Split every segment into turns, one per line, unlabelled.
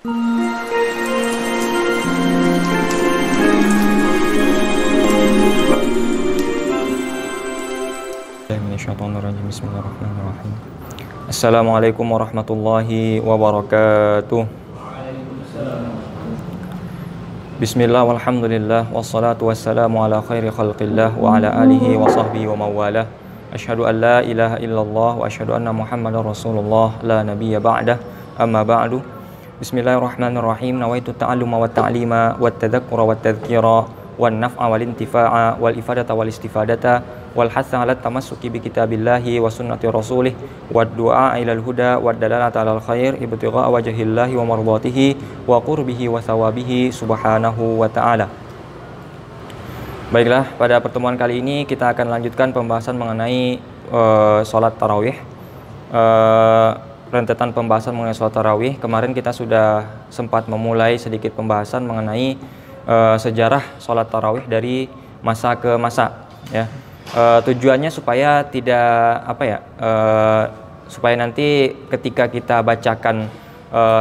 Bismillahirrahmanirrahim. Assalamualaikum warahmatullahi wabarakatuh. Bismillah walhamdulillah wassalatu wassalamu ala khairi khalqillah wa ala alihi wa sahbihi wa mawalah. Asyhadu an la ilaha illallah wa asyhadu anna Muhammadar Rasulullah la nabiyya ba'dah. Amma ba'du. Bismillahirrahmanirrahim. Nawaitu ta'alluma wa ta'lima wa tadhakkura wa tadhkira wan naf'a wal intifa'a wal ifadata wal istifadata wal hatha 'ala tamassuki bi kitabillahi wa sunnati rasulih wad du'a ilal huda wad dalalata 'alal khair ibtigha'a wajhillahi wa mardatihi wa qurbihi wa thawabihi subhanahu wa ta'ala. Baiklah, pada pertemuan kali ini kita akan lanjutkan pembahasan mengenai sholat tarawih. Rentetan pembahasan mengenai sholat tarawih. Kemarin kita sudah sempat memulai sedikit pembahasan mengenai sejarah sholat tarawih dari masa ke masa, ya. Tujuannya supaya tidak supaya nanti ketika kita bacakan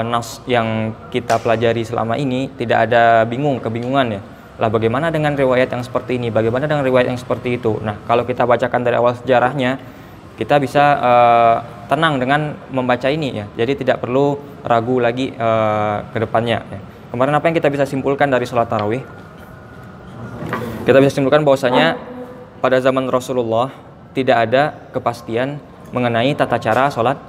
nas yang kita pelajari selama ini tidak ada kebingungan, ya. Lah bagaimana dengan riwayat yang seperti ini? Bagaimana dengan riwayat yang seperti itu? Nah, kalau kita bacakan dari awal sejarahnya, kita bisa tenang dengan membaca ini, ya. Jadi tidak perlu ragu lagi ke depannya, ya. Kemarin apa yang kita bisa simpulkan dari sholat tarawih? Kita bisa simpulkan bahwasanya pada zaman Rasulullah tidak ada kepastian mengenai tata cara sholat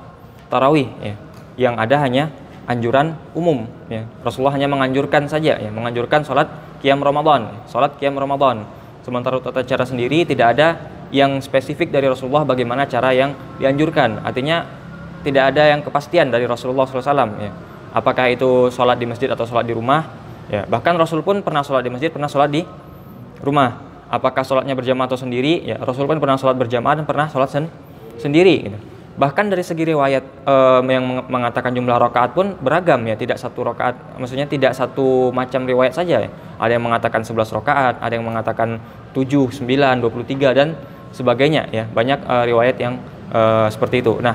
tarawih, ya. Yang ada hanya anjuran umum, ya. Rasulullah hanya menganjurkan saja, ya, menganjurkan sholat qiyam Ramadan, sholat qiyam Ramadan. Sementara tata cara sendiri tidak ada yang spesifik dari Rasulullah bagaimana cara yang dianjurkan. Artinya tidak ada yang kepastian dari Rasulullah SAW, ya. Apakah itu sholat di masjid atau sholat di rumah, ya. Bahkan Rasul pun pernah sholat di masjid, pernah sholat di rumah. Apakah sholatnya berjamaah atau sendiri, ya. Rasul pun pernah sholat berjamaah dan pernah sholat sendiri, gitu. Bahkan dari segi riwayat yang mengatakan jumlah rakaat pun beragam, ya. Tidak satu rakaat, maksudnya tidak satu macam riwayat saja, ya. Ada yang mengatakan 11 rakaat, ada yang mengatakan 7, 9, 23 dan sebagainya, ya. Banyak riwayat yang seperti itu. Nah,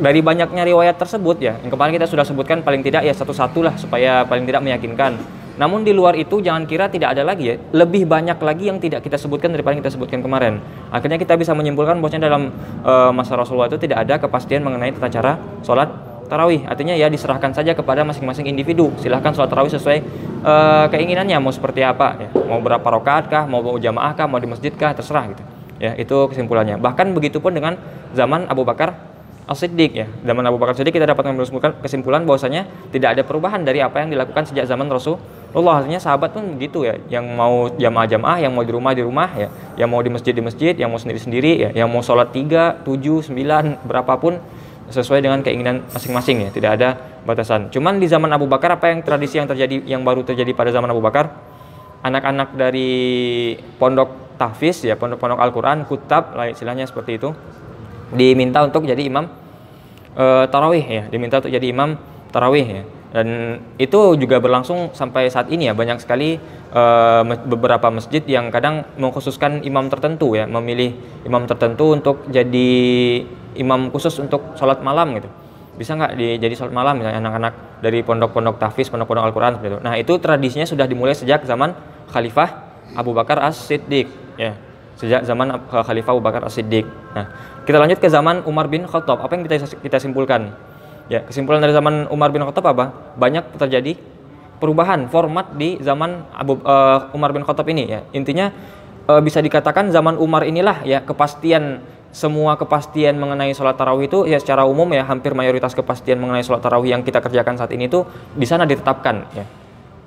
dari banyaknya riwayat tersebut, ya, yang kemarin kita sudah sebutkan paling tidak ya satu-satu lah supaya paling tidak meyakinkan. Namun di luar itu jangan kira tidak ada lagi, ya. Lebih banyak lagi yang tidak kita sebutkan daripada yang kita sebutkan kemarin. Akhirnya kita bisa menyimpulkan bahwasanya dalam masa Rasulullah itu tidak ada kepastian mengenai tata cara sholat tarawih. Artinya ya diserahkan saja kepada masing-masing individu. Silahkan sholat tarawih sesuai keinginannya, mau seperti apa, ya. Mau berapa rakaat kah, mau jamaah kah, mau di masjid kah, terserah, gitu. Ya, itu kesimpulannya. Bahkan begitupun dengan zaman Abu Bakar As-Siddiq, ya. Zaman Abu Bakar As-Siddiq kita dapat menyimpulkan kesimpulan bahwasanya tidak ada perubahan dari apa yang dilakukan sejak zaman Rasulullah. Artinya sahabat pun begitu, ya. Yang mau jamaah, yang mau di rumah, ya. Yang mau di masjid, yang mau sendiri-sendiri, ya. Yang mau sholat 3, 7, 9, berapapun sesuai dengan keinginan masing-masing, ya. Tidak ada batasan. Cuman di zaman Abu Bakar apa yang tradisi yang baru terjadi pada zaman Abu Bakar? Anak-anak dari pondok tahfiz, ya, pondok-pondok Al-Qur'an, kutab, lah istilahnya seperti itu, diminta untuk jadi imam tarawih, ya. Diminta untuk jadi imam tarawih, ya. Dan itu juga berlangsung sampai saat ini, ya. Banyak sekali beberapa masjid yang kadang mengkhususkan imam tertentu, ya, memilih imam tertentu untuk jadi imam khusus untuk sholat malam, gitu. Bisa nggak jadi sholat malam, misalnya anak-anak dari pondok-pondok tahfiz, pondok-pondok Al-Quran, seperti itu. Nah, itu tradisinya sudah dimulai sejak zaman Khalifah Abu Bakar As-Siddiq, ya. Sejak zaman Khalifah Abu Bakar As-Siddiq. Nah, kita lanjut ke zaman Umar bin Khattab. Apa yang kita simpulkan? Ya, kesimpulan dari zaman Umar bin Khattab apa? Banyak terjadi perubahan format di zaman Umar bin Khattab ini, ya. Intinya bisa dikatakan zaman Umar inilah, ya, semua kepastian mengenai sholat tarawih itu, ya, secara umum, ya, hampir mayoritas kepastian mengenai sholat tarawih yang kita kerjakan saat ini itu di sana ditetapkan, ya.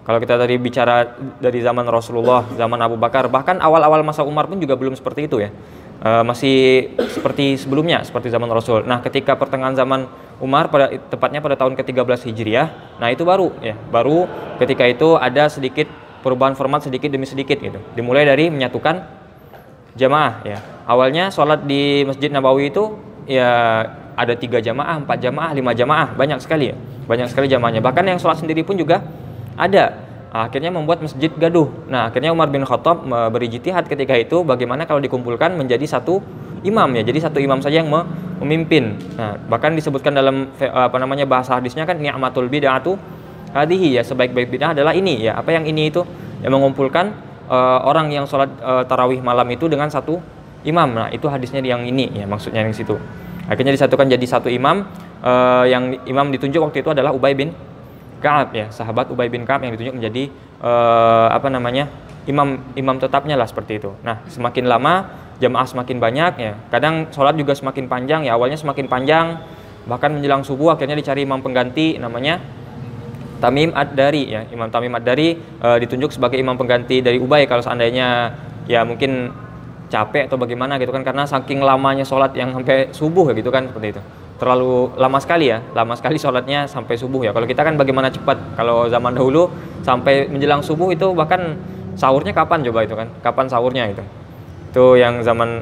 Kalau kita tadi bicara dari zaman Rasulullah, zaman Abu Bakar, bahkan awal-awal masa Umar pun juga belum seperti itu, ya. Masih seperti sebelumnya, seperti zaman Rasul. Nah, ketika pertengahan zaman Umar, tepatnya pada tahun ke-13 Hijriah, nah itu baru, ya. Baru ketika itu ada sedikit perubahan format sedikit demi sedikit, gitu. Dimulai dari menyatukan jamaah, ya. Awalnya sholat di Masjid Nabawi itu, ya, ada 3 jamaah, 4 jamaah, 5 jamaah, banyak sekali, ya. Banyak sekali jamaahnya. Bahkan yang sholat sendiri pun juga ada. Akhirnya membuat masjid gaduh. Nah, akhirnya Umar bin Khattab berijtihad ketika itu bagaimana kalau dikumpulkan menjadi satu imam, ya. Jadi satu imam saja yang memimpin. Nah, bahkan disebutkan dalam bahasa hadisnya kan ni'matul bid'atu Hadihi ya, sebaik-baik bid'ah adalah ini ya. Apa yang ini itu? Yang mengumpulkan orang yang sholat tarawih malam itu dengan satu imam. Nah, itu hadisnya yang ini ya, maksudnya yang situ. Akhirnya disatukan jadi satu imam, yang imam ditunjuk waktu itu adalah Ubay bin Ka'ab ya, sahabat Ubay bin Ka'ab yang ditunjuk menjadi imam tetapnya lah, seperti itu. Nah, semakin lama jamaah semakin banyak ya. Kadang sholat juga semakin panjang ya, awalnya semakin panjang, bahkan menjelang subuh akhirnya dicari imam pengganti namanya Tamim Ad-Dari ya. Imam Tamim Ad-Dari ditunjuk sebagai imam pengganti dari Ubay kalau seandainya ya mungkin capek atau bagaimana gitu kan, karena saking lamanya sholat yang sampai subuh ya gitu kan, seperti itu. Terlalu lama sekali ya, lama sekali sholatnya sampai subuh ya. Kalau kita kan bagaimana cepat, kalau zaman dahulu sampai menjelang subuh itu bahkan sahurnya kapan coba itu kan, kapan sahurnya itu yang zaman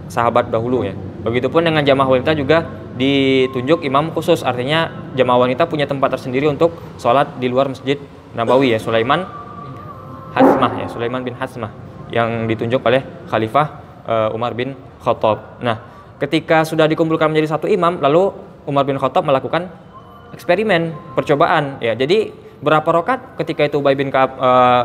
sahabat dahulu ya. Begitupun dengan jamaah wanita juga ditunjuk imam khusus, artinya jamaah wanita punya tempat tersendiri untuk sholat di luar Masjid Nabawi ya, Sulaiman bin Hasmah yang ditunjuk oleh Khalifah Umar bin Khattab. Nah, ketika sudah dikumpulkan menjadi satu imam, lalu Umar bin Khattab melakukan eksperimen, percobaan ya. Jadi berapa rakaat ketika itu Ubay bin Ka'ab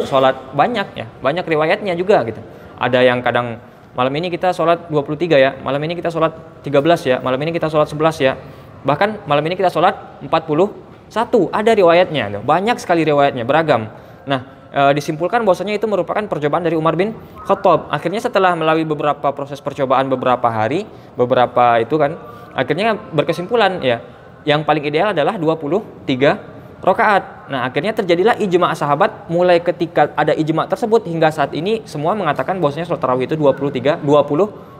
sholat banyak ya, banyak riwayatnya juga gitu. Ada yang kadang malam ini kita sholat 23 ya, malam ini kita sholat 13 ya, malam ini kita sholat 11 ya, bahkan malam ini kita sholat 41, ada riwayatnya, banyak sekali riwayatnya, beragam. Nah, disimpulkan bahwasanya itu merupakan percobaan dari Umar bin Khattab. Akhirnya setelah melalui beberapa proses percobaan, beberapa hari, beberapa itu kan, akhirnya berkesimpulan ya, yang paling ideal adalah 23 rakaat. Nah, akhirnya terjadilah ijma' sahabat. Mulai ketika ada ijma' tersebut hingga saat ini semua mengatakan bahwasanya sholat tarawih itu 20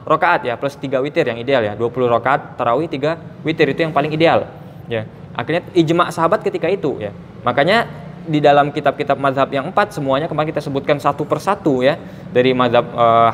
rakaat ya, plus 3 witir yang ideal ya. 20 rakaat tarawih, 3 witir itu yang paling ideal ya. Akhirnya ijma' sahabat ketika itu ya. Makanya di dalam kitab-kitab mazhab yang 4 semuanya kemarin kita sebutkan satu persatu ya, dari mazhab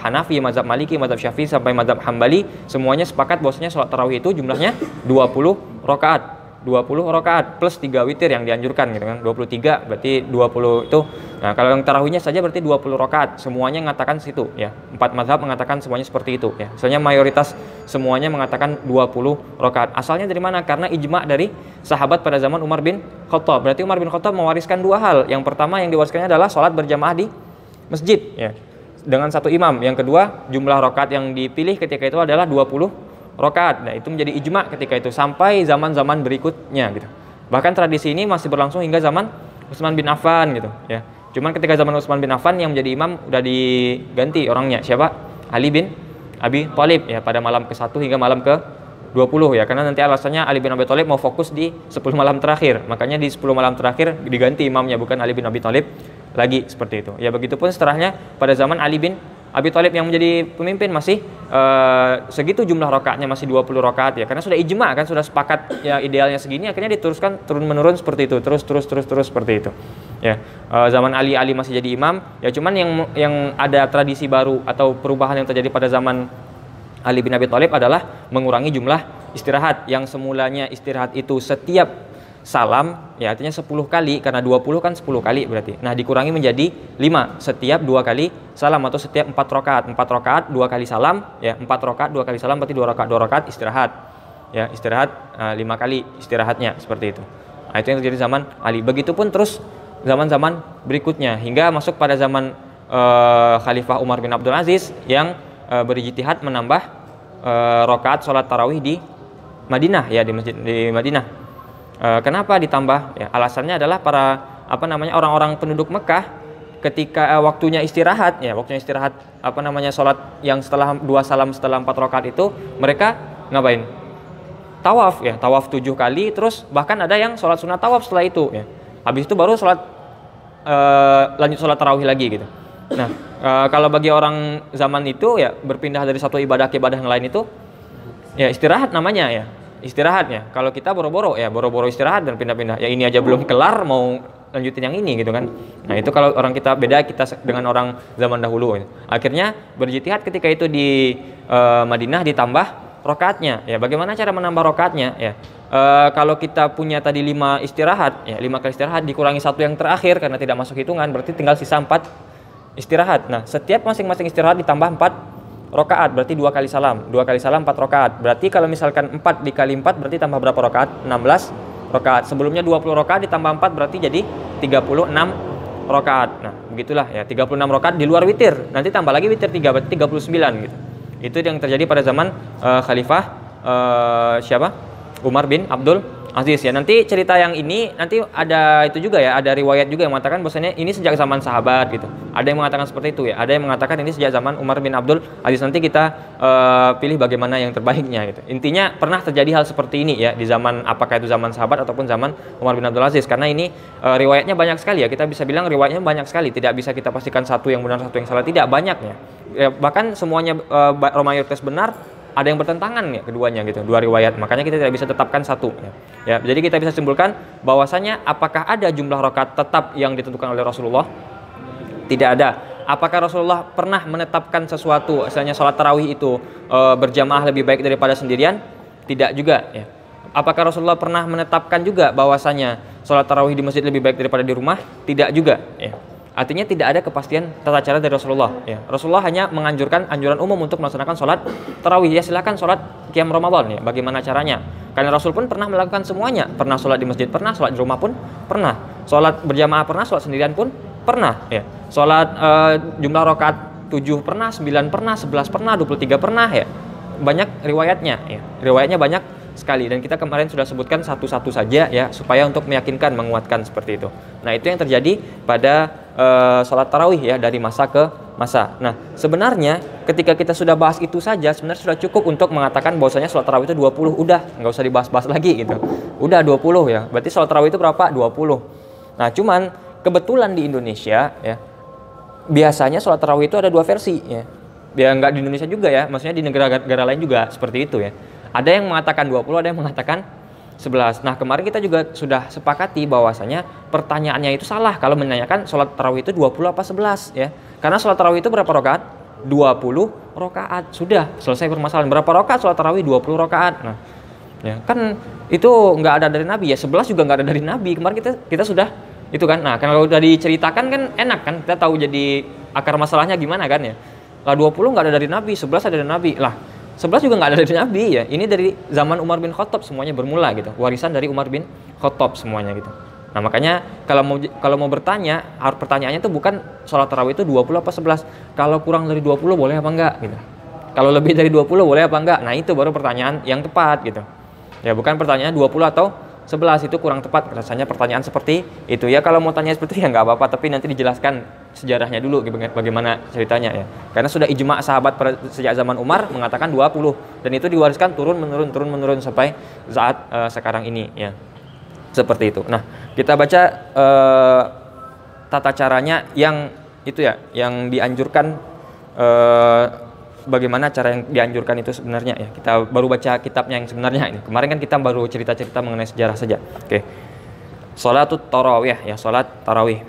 Hanafi, mazhab Maliki, mazhab Syafi'i sampai mazhab Hambali, semuanya sepakat bahwasanya sholat tarawih itu jumlahnya 20 rakaat. 20 rakaat plus 3 witir yang dianjurkan gitu kan. 23 berarti 20 itu. Nah, kalau yang tarawihnya saja berarti 20 rakaat. Semuanya mengatakan situ ya. 4 mazhab mengatakan semuanya seperti itu ya. Misalnya mayoritas semuanya mengatakan 20 rakaat. Asalnya dari mana? Karena ijma' dari sahabat pada zaman Umar bin Khattab. Berarti Umar bin Khattab mewariskan 2 hal. Yang pertama yang diwariskannya adalah sholat berjamaah di masjid ya, dengan satu imam. Yang kedua, jumlah rakaat yang dipilih ketika itu adalah 20 rakaat. Nah, itu menjadi ijma' ketika itu sampai zaman-zaman berikutnya gitu. Bahkan tradisi ini masih berlangsung hingga zaman Utsman bin Affan gitu ya. Cuman ketika zaman Utsman bin Affan yang menjadi imam udah diganti orangnya, siapa? Ali bin Abi Thalib ya, pada malam ke-1 hingga malam ke-20 ya. Karena nanti alasannya Ali bin Abi Thalib mau fokus di 10 malam terakhir. Makanya di 10 malam terakhir diganti imamnya, bukan Ali bin Abi Thalib lagi, seperti itu. Ya, begitupun setelahnya pada zaman Ali bin Abi Thalib yang menjadi pemimpin masih segitu jumlah rakaatnya, masih 20 rakaat ya, karena sudah ijma' kan, sudah sepakat ya idealnya segini, akhirnya diteruskan turun menurun seperti itu, terus seperti itu ya. Zaman Ali masih jadi imam ya, cuman yang ada tradisi baru atau perubahan yang terjadi pada zaman Ali bin Abi Thalib adalah mengurangi jumlah istirahat. Yang semulanya istirahat itu setiap salam ya, artinya 10 kali, karena 20 kan 10 kali berarti. Nah, dikurangi menjadi 5 setiap 2 kali salam, atau setiap 4 rakaat. 4 rakaat 2 kali salam ya, 4 rakaat 2 kali salam berarti 2 rakaat istirahat. Ya, istirahat 5 kali istirahatnya, seperti itu. Nah, itu yang terjadi zaman Ali. Begitupun terus zaman-zaman berikutnya hingga masuk pada zaman Khalifah Umar bin Abdul Aziz yang berijtihad menambah rakaat sholat tarawih di Madinah ya, di masjid di Madinah. Kenapa ditambah? Ya, alasannya adalah orang-orang penduduk Mekah ketika waktunya istirahat sholat yang setelah 2 salam setelah 4 rakaat itu, mereka ngapain? Tawaf ya, tawaf 7 kali, terus bahkan ada yang sholat sunat tawaf setelah itu ya. Habis itu baru lanjut sholat tarawih lagi gitu. Nah, kalau bagi orang zaman itu ya, berpindah dari satu ibadah ke ibadah yang lain itu ya istirahat namanya ya. Istirahatnya. Kalau kita boro-boro istirahat dan pindah-pindah. Ya ini aja belum kelar mau lanjutin yang ini gitu kan. Nah, itu kalau orang kita beda kita dengan orang zaman dahulu. Akhirnya berjihad ketika itu di Madinah ditambah rakaatnya. Ya, bagaimana cara menambah rakaatnya ya? Kalau kita punya tadi 5 istirahat, ya 5 kali istirahat dikurangi 1 yang terakhir karena tidak masuk hitungan, berarti tinggal sisa 4 istirahat. Nah, setiap masing-masing istirahat ditambah 4 rakaat, berarti 2 kali salam. 2 kali salam 4 rakaat. Berarti kalau misalkan 4 dikali 4 berarti tambah berapa rakaat? 16 rakaat. Sebelumnya 20 rakaat ditambah 4 berarti jadi 36 rakaat. Nah, begitulah ya, 36 rakaat di luar witir. Nanti tambah lagi witir 3 berarti 39 gitu. Itu yang terjadi pada zaman Khalifah siapa? Umar bin Abdul Aziz ya. Nanti cerita yang ini nanti ada itu juga ya, ada riwayat juga yang mengatakan bahwasanya ini sejak zaman sahabat gitu. Ada yang mengatakan seperti itu ya. Ada yang mengatakan ini sejak zaman Umar bin Abdul Aziz. Nanti kita pilih bagaimana yang terbaiknya gitu. Intinya pernah terjadi hal seperti ini ya di zaman, apakah itu zaman sahabat ataupun zaman Umar bin Abdul Aziz, karena ini riwayatnya banyak sekali ya. Kita bisa bilang riwayatnya banyak sekali. Tidak bisa kita pastikan satu yang benar satu yang salah, tidak, banyaknya. Ya, bahkan semuanya mayoritas benar, ada yang bertentangan ya keduanya gitu, dua riwayat. Makanya kita tidak bisa tetapkan satu ya. Ya, jadi kita bisa simpulkan bahwasanya apakah ada jumlah rakaat tetap yang ditentukan oleh Rasulullah? Tidak ada. Apakah Rasulullah pernah menetapkan sesuatu, misalnya sholat tarawih itu berjamaah lebih baik daripada sendirian? Tidak juga ya. Apakah Rasulullah pernah menetapkan juga bahwasanya sholat tarawih di masjid lebih baik daripada di rumah? Tidak juga ya. Artinya tidak ada kepastian tata cara dari Rasulullah ya. Rasulullah hanya menganjurkan anjuran umum untuk melaksanakan sholat tarawih. Ya silakan sholat qiyam Ramadan ya, bagaimana caranya. Karena Rasul pun pernah melakukan semuanya. Pernah sholat di masjid, pernah sholat di rumah pun pernah. Sholat berjamaah pernah, sholat sendirian pun pernah ya. Sholat jumlah rakaat 7 pernah, 9 pernah, 11 pernah, 23 pernah ya. Banyak riwayatnya ya. Riwayatnya banyak sekali, dan kita kemarin sudah sebutkan satu-satu saja ya, supaya untuk meyakinkan, menguatkan seperti itu. Nah, itu yang terjadi pada sholat tarawih ya, dari masa ke masa. Nah, sebenarnya ketika kita sudah bahas itu saja, sebenarnya sudah cukup untuk mengatakan bahwasanya sholat tarawih itu 20, udah nggak usah dibahas-bahas lagi gitu. Udah 20 ya, berarti sholat tarawih itu berapa? 20. Nah, cuman kebetulan di Indonesia ya, biasanya sholat tarawih itu ada dua versi ya. Ya nggak di Indonesia juga ya, maksudnya di negara-negara lain juga seperti itu ya. Ada yang mengatakan 20, ada yang mengatakan 11. Nah, kemarin kita juga sudah sepakati bahwasanya pertanyaannya itu salah kalau menanyakan sholat tarawih itu 20 apa 11 ya. Karena sholat tarawih itu berapa rakaat? 20 rakaat. Sudah selesai permasalahan. Berapa rakaat sholat tarawih? 20 rakaat. Nah, ya kan itu nggak ada dari Nabi ya. 11 juga nggak ada dari Nabi. Kemarin kita sudah itu kan. Nah, kalau udah diceritakan kan enak kan, kita tahu jadi akar masalahnya gimana kan ya. Lah 20 nggak ada dari Nabi, 11 ada dari Nabi. Lah 11 juga nggak ada dari Nabi ya. Ini dari zaman Umar bin Khattab semuanya bermula gitu. Warisan dari Umar bin Khattab semuanya gitu. Nah, makanya kalau mau bertanya, pertanyaannya itu bukan sholat tarawih itu 20 apa 11. Kalau kurang dari 20 boleh apa enggak gitu. Kalau lebih dari 20 boleh apa enggak. Nah, itu baru pertanyaan yang tepat gitu. Ya, bukan pertanyaan 20 atau 11, itu kurang tepat rasanya pertanyaan seperti itu ya. Kalau mau tanya seperti itu ya nggak apa-apa, tapi nanti dijelaskan sejarahnya dulu bagaimana ceritanya ya. Karena sudah ijma sahabat sejak zaman Umar mengatakan 20, dan itu diwariskan turun menurun sampai saat sekarang ini ya. Seperti itu. Nah, kita baca tata caranya yang itu ya, yang dianjurkan, bagaimana cara yang dianjurkan itu sebenarnya ya. Kita baru baca kitabnya yang sebenarnya ini. Kemarin kan kita baru cerita-cerita mengenai sejarah saja. Oke. Shalatut tarawih ya, salat tarawih.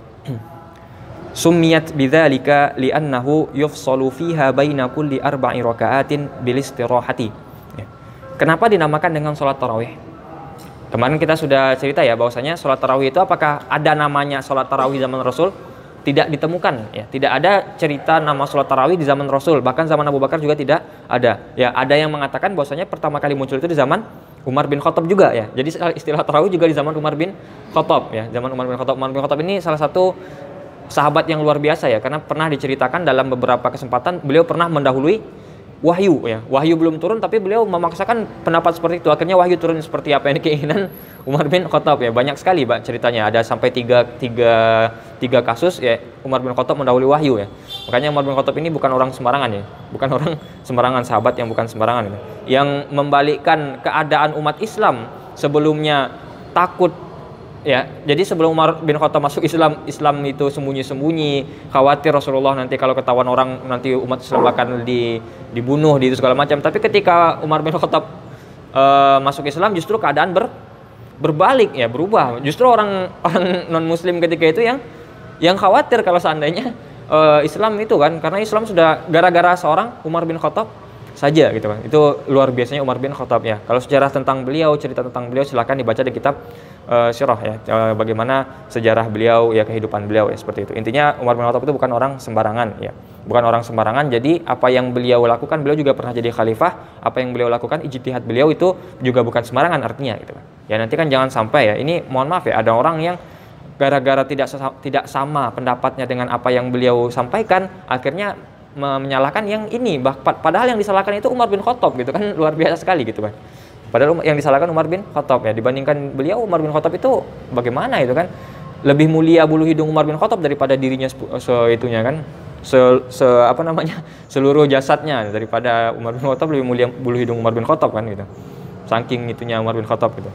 Summiyat bidzalika li'annahu yufsalu fiha baina kulli arba'i raka'atin bil istirahati. Ya. Kenapa dinamakan dengan salat tarawih? Kemarin kita sudah cerita ya bahwasanya salat tarawih itu apakah ada namanya salat tarawih zaman Rasul? Tidak ditemukan ya, tidak ada cerita nama sholat tarawih di zaman Rasul, bahkan zaman Abu Bakar juga tidak ada ya. Ada yang mengatakan bahwasanya pertama kali muncul itu di zaman Umar bin Khattab juga ya. Jadi istilah tarawih juga di zaman Umar bin Khattab ya, zaman Umar bin Khattab. Umar bin Khattab ini salah satu sahabat yang luar biasa ya, karena pernah diceritakan dalam beberapa kesempatan beliau pernah mendahului wahyu ya. Wahyu belum turun tapi beliau memaksakan pendapat seperti itu. Akhirnya wahyu turun seperti apa yang keinginan Umar bin Khattab ya. Banyak sekali ceritanya, ada sampai tiga kasus ya Umar bin Khattab mendahului wahyu ya. Makanya Umar bin Khattab ini bukan orang sembarangan ya. Bukan orang sembarangan, sahabat yang bukan sembarangan ya. Yang membalikkan keadaan umat Islam sebelumnya takut ya. Jadi sebelum Umar bin Khattab masuk Islam itu sembunyi-sembunyi, khawatir Rasulullah nanti kalau ketahuan orang nanti umat Islam akan dibunuh di itu segala macam. Tapi ketika Umar bin Khattab masuk Islam, justru keadaan berbalik ya, berubah. Justru orang non muslim ketika itu yang khawatir kalau seandainya Islam itu kan, karena Islam sudah gara-gara seorang Umar bin Khattab saja gitu kan. Itu luar biasanya Umar bin Khattab ya. Kalau sejarah tentang beliau, cerita tentang beliau silakan dibaca di kitab sirah ya. Bagaimana sejarah beliau ya, kehidupan beliau ya, seperti itu. Intinya Umar bin Khattab itu bukan orang sembarangan ya. Bukan orang sembarangan. Jadi apa yang beliau lakukan, beliau juga pernah jadi khalifah. Apa yang beliau lakukan, ijtihad beliau itu juga bukan sembarangan artinya gitu kan. Ya nanti kan jangan sampai ya. Ini mohon maaf ya, ada orang yang gara-gara tidak sama pendapatnya dengan apa yang beliau sampaikan, akhirnya menyalahkan yang ini, padahal yang disalahkan itu Umar bin Khattab gitu kan, luar biasa sekali gitu kan. Padahal yang disalahkan Umar bin Khattab ya, dibandingkan beliau, Umar bin Khattab itu bagaimana itu kan, lebih mulia bulu hidung Umar bin Khattab daripada dirinya seitunya kan, seluruh jasadnya daripada Umar bin Khattab, lebih mulia bulu hidung Umar bin Khattab kan gitu, saking itunya Umar bin Khattab gitu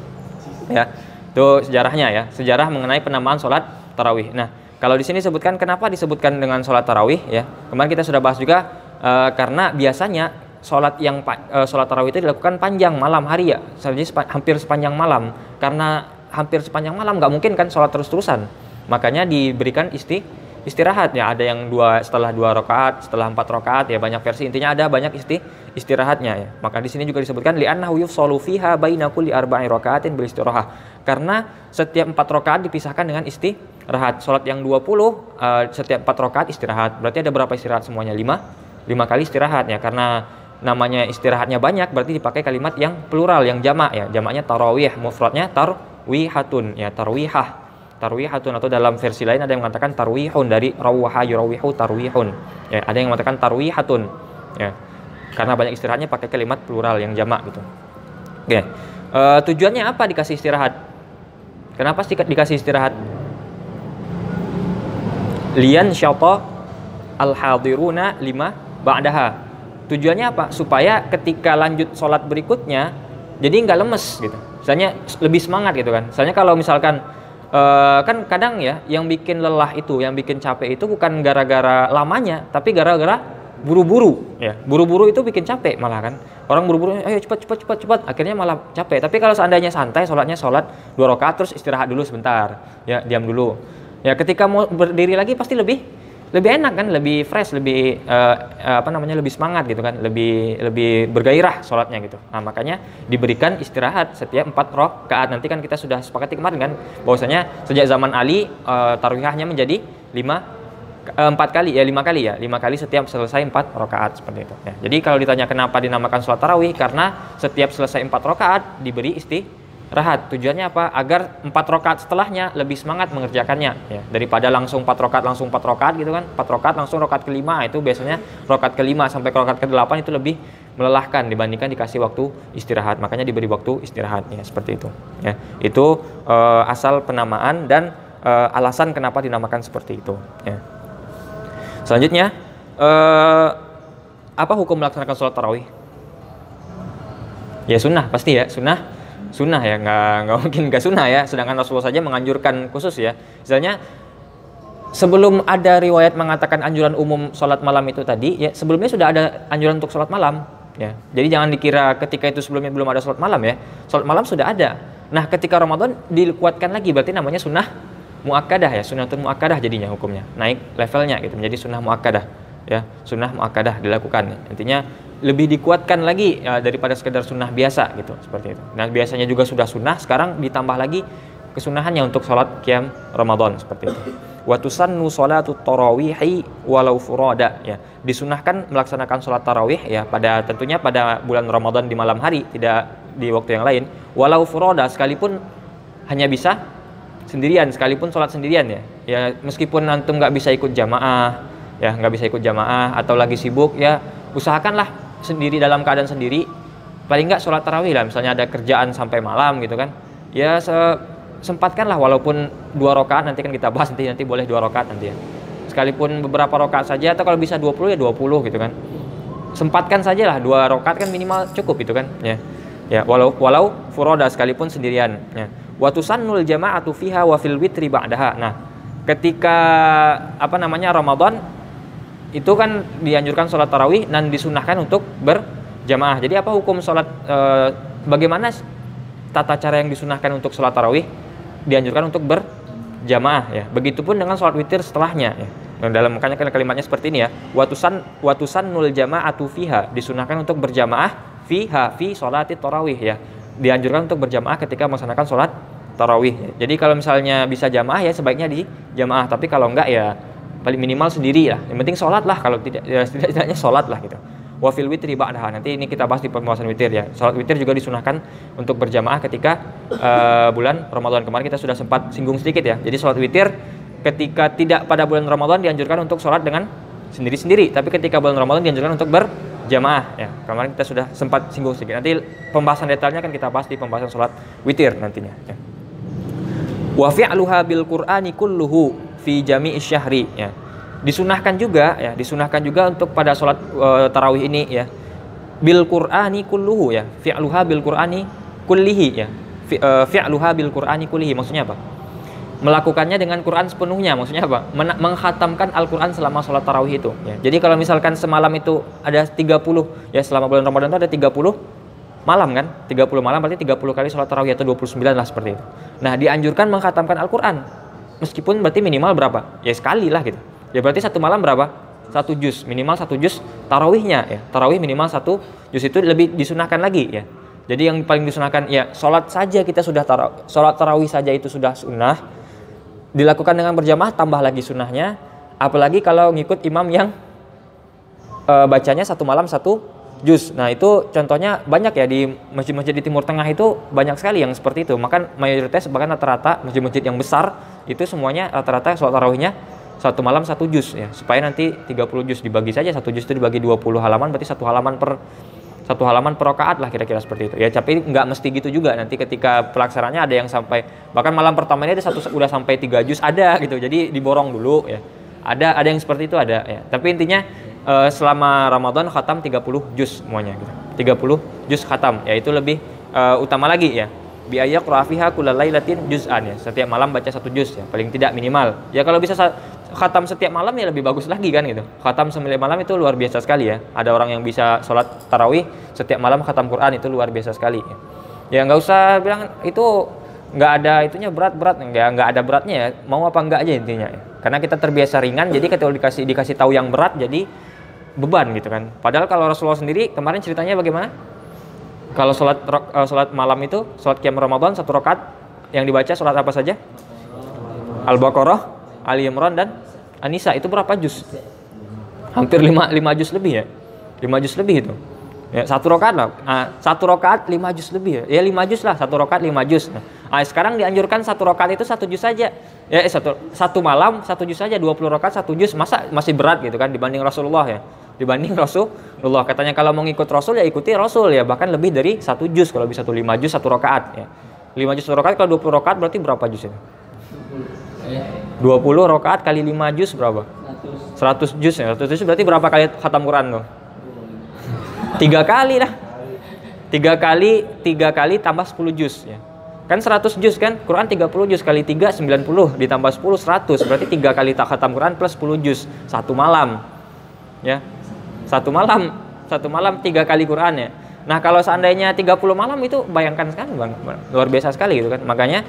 ya. Itu sejarahnya ya, sejarah mengenai penamaan sholat tarawih. Nah, kalau di sini sebutkan kenapa disebutkan dengan sholat tarawih ya. Kemarin kita sudah bahas juga karena biasanya sholat tarawih itu dilakukan panjang malam hari ya, jadi hampir sepanjang malam. Karena hampir sepanjang malam nggak mungkin kan sholat terus-terusan. Makanya diberikan istirahat ya. Ada yang setelah 2 rakaat, setelah 4 rakaat ya, banyak versi. Intinya ada banyak istirahatnya ya. Maka di sini juga disebutkan li'annahu yufsalu fiha baina kulli arba'i raka'atin bil istirahah. Karena setiap 4 rakaat dipisahkan dengan istirahat. Salat yang 20 setiap 4 rakaat istirahat. Berarti ada berapa istirahat semuanya? 5 kali istirahat ya. Karena namanya istirahatnya banyak, berarti dipakai kalimat yang plural, yang jamak ya. Jamaknya tarawih, mufradnya tarwihatun ya, tarwihatun, atau dalam versi lain ada yang mengatakan tarwihun, dari rawaha yurawihu tarwihun ya. Ada yang mengatakan tarwihatun ya. Karena banyak istirahatnya pakai kalimat plural yang jamak gitu. Oke. Tujuannya apa dikasih istirahat? Kenapa sih dikasih istirahat? Lian syata al-hadiruna lima ba'daha. Tujuannya apa? Supaya ketika lanjut sholat berikutnya jadi nggak lemes gitu. Misalnya lebih semangat gitu kan. Misalnya kalau misalkan kan kadang ya yang bikin lelah itu, yang bikin capek itu bukan gara-gara lamanya, tapi gara-gara buru-buru ya. Buru-buru itu bikin capek malah kan. Orang buru-buru, ayo cepat, akhirnya malah capek. Tapi kalau seandainya santai, sholat 2 rakaat terus istirahat dulu sebentar, ya diam dulu. Ya ketika mau berdiri lagi pasti lebih enak kan, lebih fresh, lebih lebih semangat gitu kan, lebih bergairah sholatnya gitu. Nah makanya diberikan istirahat setiap 4 rakaat. Nanti kan kita sudah sepakati kemarin kan, bahwasanya sejak zaman Ali tarawihnya menjadi 5 kali setiap selesai 4 rakaat seperti itu ya. Jadi kalau ditanya kenapa dinamakan sholat tarawih, karena setiap selesai 4 rakaat diberi istirahat. Tujuannya apa? Agar 4 rakaat setelahnya lebih semangat mengerjakannya ya, daripada langsung 4 rakaat gitu kan. 4 rakaat langsung rakaat kelima, itu biasanya rakaat kelima sampai ke rakaat ke-8 itu lebih melelahkan dibandingkan dikasih waktu istirahat. Makanya diberi waktu istirahat ya, seperti itu ya. Itu asal penamaan dan alasan kenapa dinamakan seperti itu ya. Selanjutnya, apa hukum melaksanakan sholat tarawih? Ya sunnah pasti ya, sunnah ya, nggak mungkin nggak sunnah ya. Sedangkan Rasulullah saja menganjurkan khusus ya. Misalnya sebelum ada riwayat mengatakan anjuran umum sholat malam itu tadi ya, sebelumnya sudah ada anjuran untuk sholat malam ya. Jadi jangan dikira ketika itu sebelumnya belum ada sholat malam ya. Sholat malam sudah ada. Nah ketika Ramadan dikuatkan lagi, berarti namanya sunnah muakkadah ya, sunnatun muakkadah jadinya hukumnya, naik levelnya gitu menjadi sunnah muakkadah ya, sunnah muakkadah dilakukan. Intinya lebih dikuatkan lagi ya, daripada sekedar sunnah biasa gitu, seperti itu. Nah biasanya juga sudah sunnah, sekarang ditambah lagi kesunahannya untuk sholat qiyam Ramadan seperti itu. Wa tusannu sholatu tarawihi walau furada ya, disunahkan melaksanakan sholat tarawih ya, tentunya pada bulan Ramadan di malam hari, tidak di waktu yang lain. Walau furada, sekalipun hanya bisa sendirian, sekalipun sholat sendirian ya, meskipun antum nggak bisa ikut jamaah ya, atau lagi sibuk ya, usahakanlah sendiri, dalam keadaan sendiri, paling nggak sholat tarawih lah. Misalnya ada kerjaan sampai malam gitu kan ya, sempatkanlah walaupun 2 rakaat, nanti kan kita bahas nanti boleh 2 rakaat nanti ya, sekalipun beberapa rakaat saja, atau kalau bisa 20 ya 20 gitu kan, sempatkan sajalah 2 rakaat kan minimal cukup itu kan ya, walau furoda, sekalipun sendirian ya. Wa tusannul jama'atu fiha wa fil witri ba'daha. Nah, ketika Ramadan itu kan dianjurkan sholat tarawih dan disunahkan untuk berjamaah. Jadi apa hukum sholat, bagaimana tata cara yang disunahkan untuk sholat tarawih? Dianjurkan untuk berjamaah ya. Begitupun dengan sholat witir setelahnya ya. Nah, dalam makanya kalimatnya seperti ini ya. Watusan nul jama'atu fiha, disunahkan untuk berjamaah fiha fi sholati tarawih ya. Dianjurkan untuk berjamaah ketika melaksanakan sholat tarawih. Jadi kalau misalnya bisa jamaah ya sebaiknya di jamaah, tapi kalau enggak ya paling minimal sendiri lah. Yang penting sholat lah, kalau tidak ya setidaknya sholat lah gitu. Wa fil witri ba'daha, nanti ini kita bahas di pembahasan witir ya. Sholat witir juga disunahkan untuk berjamaah ketika bulan Ramadan. Kemarin kita sudah sempat singgung sedikit ya. Jadi sholat witir ketika tidak pada bulan Ramadan dianjurkan untuk sholat dengan sendiri-sendiri, tapi ketika bulan Ramadan dianjurkan untuk berjamaah ya. Kemarin kita sudah sempat singgung sedikit. Nanti pembahasan detailnya kan kita bahas di pembahasan sholat witir nantinya ya. Wa fi'luha bil Qur'ani kulluhu fi jami'i syahri ya. Disunahkan juga untuk pada sholat tarawih ini ya, bil Qur'ani kulluhu ya, fi'luha bil Qur'ani kullihi ya, fi'luha bil Qur'ani kullihi maksudnya apa? Melakukannya dengan Quran sepenuhnya, maksudnya apa? Menghatamkan Al-Quran selama sholat tarawih itu ya. Jadi kalau misalkan semalam itu ada 30 ya, selama bulan Ramadan itu ada 30 malam kan, 30 malam berarti 30 kali sholat tarawih atau 29 lah seperti itu. Nah, dianjurkan menghatamkan Al-Quran meskipun berarti minimal berapa? Ya sekali lah gitu. Ya berarti satu malam berapa? 1 juz, minimal 1 juz tarawihnya ya. Tarawih minimal 1 juz itu lebih disunahkan lagi ya. Jadi yang paling disunahkan ya sholat saja kita sudah sholat tarawih saja itu sudah sunnah. Dilakukan dengan berjamaah tambah lagi sunnahnya. Apalagi kalau ngikut imam yang bacanya satu malam 1 juz. Nah itu contohnya banyak ya di masjid-masjid di Timur Tengah itu banyak sekali yang seperti itu. Maka mayoritas bahkan rata-rata masjid-masjid yang besar itu semuanya rata-rata sholat tarawihnya satu malam 1 juz ya, supaya nanti 30 juz dibagi saja, 1 juz itu dibagi 20 halaman berarti satu halaman per rakaat lah kira-kira seperti itu ya. Tapi nggak mesti gitu juga, nanti ketika pelaksananya ada yang sampai bahkan malam pertama ini ada udah sampai 3 juz ada gitu, jadi diborong dulu ya, ada yang seperti itu ada ya. Tapi intinya selama Ramadan khatam 30 juz semuanya gitu, 30 juz khatam ya, itu lebih utama lagi ya. Bi ayaqra fiha kullalailatin juz'an ya, setiap malam baca 1 juz ya, paling tidak minimal ya. Kalau bisa khatam setiap malam ya lebih bagus lagi kan gitu. Khatam 9 malam itu luar biasa sekali ya. Ada orang yang bisa sholat tarawih setiap malam khatam Quran, itu luar biasa sekali ya. Ya nggak usah bilang itu nggak ada itunya berat-berat, nggak ada beratnya ya. Mau apa enggak aja intinya ya. Karena kita terbiasa ringan, jadi ketika dikasih tahu yang berat jadi beban gitu kan. Padahal kalau Rasulullah sendiri kemarin ceritanya bagaimana? Kalau sholat malam itu, sholat qiyam Ramadan 1 rakaat yang dibaca sholat apa saja? Al-Baqarah, Ali Imran dan An-Nisa, itu berapa juz? Hampir 5 juz lebih ya. 5 juz lebih itu. Ya, 1 rakaat lah. 1 rakaat 5 juz lebih ya. Ya 5 juz lah, 1 rakaat 5 juz. Nah, sekarang dianjurkan 1 rakaat itu 1 juz saja. Ya, satu malam 1 juz saja, 20 rakaat 1 juz. Masa masih berat gitu kan dibanding Rasulullah ya. Dibanding Rasulullah, katanya kalau mau ngikut Rasul ya ikuti Rasul ya, bahkan lebih dari 1 juz kalau bisa tuh 5 juz 1 rakaat ya. 5 juz 1 rakaat, kalau 20 rakaat berarti berapa juz itu? 20 rakaat kali 5 juz berapa? 100 juz ya. 100 juz berarti berapa kali khatam Quran tuh? 3 kali lah. 3 kali tambah 10 juz ya. Kan 100 juz kan? Quran 30 juz kali 3 90 ditambah 10 100. Berarti 3 kali khatam Quran plus 10 juz satu malam. Ya. Satu malam 3 kali Quran ya. Nah, kalau seandainya 30 malam itu bayangkan sekali Bang, luar biasa sekali gitu kan. Makanya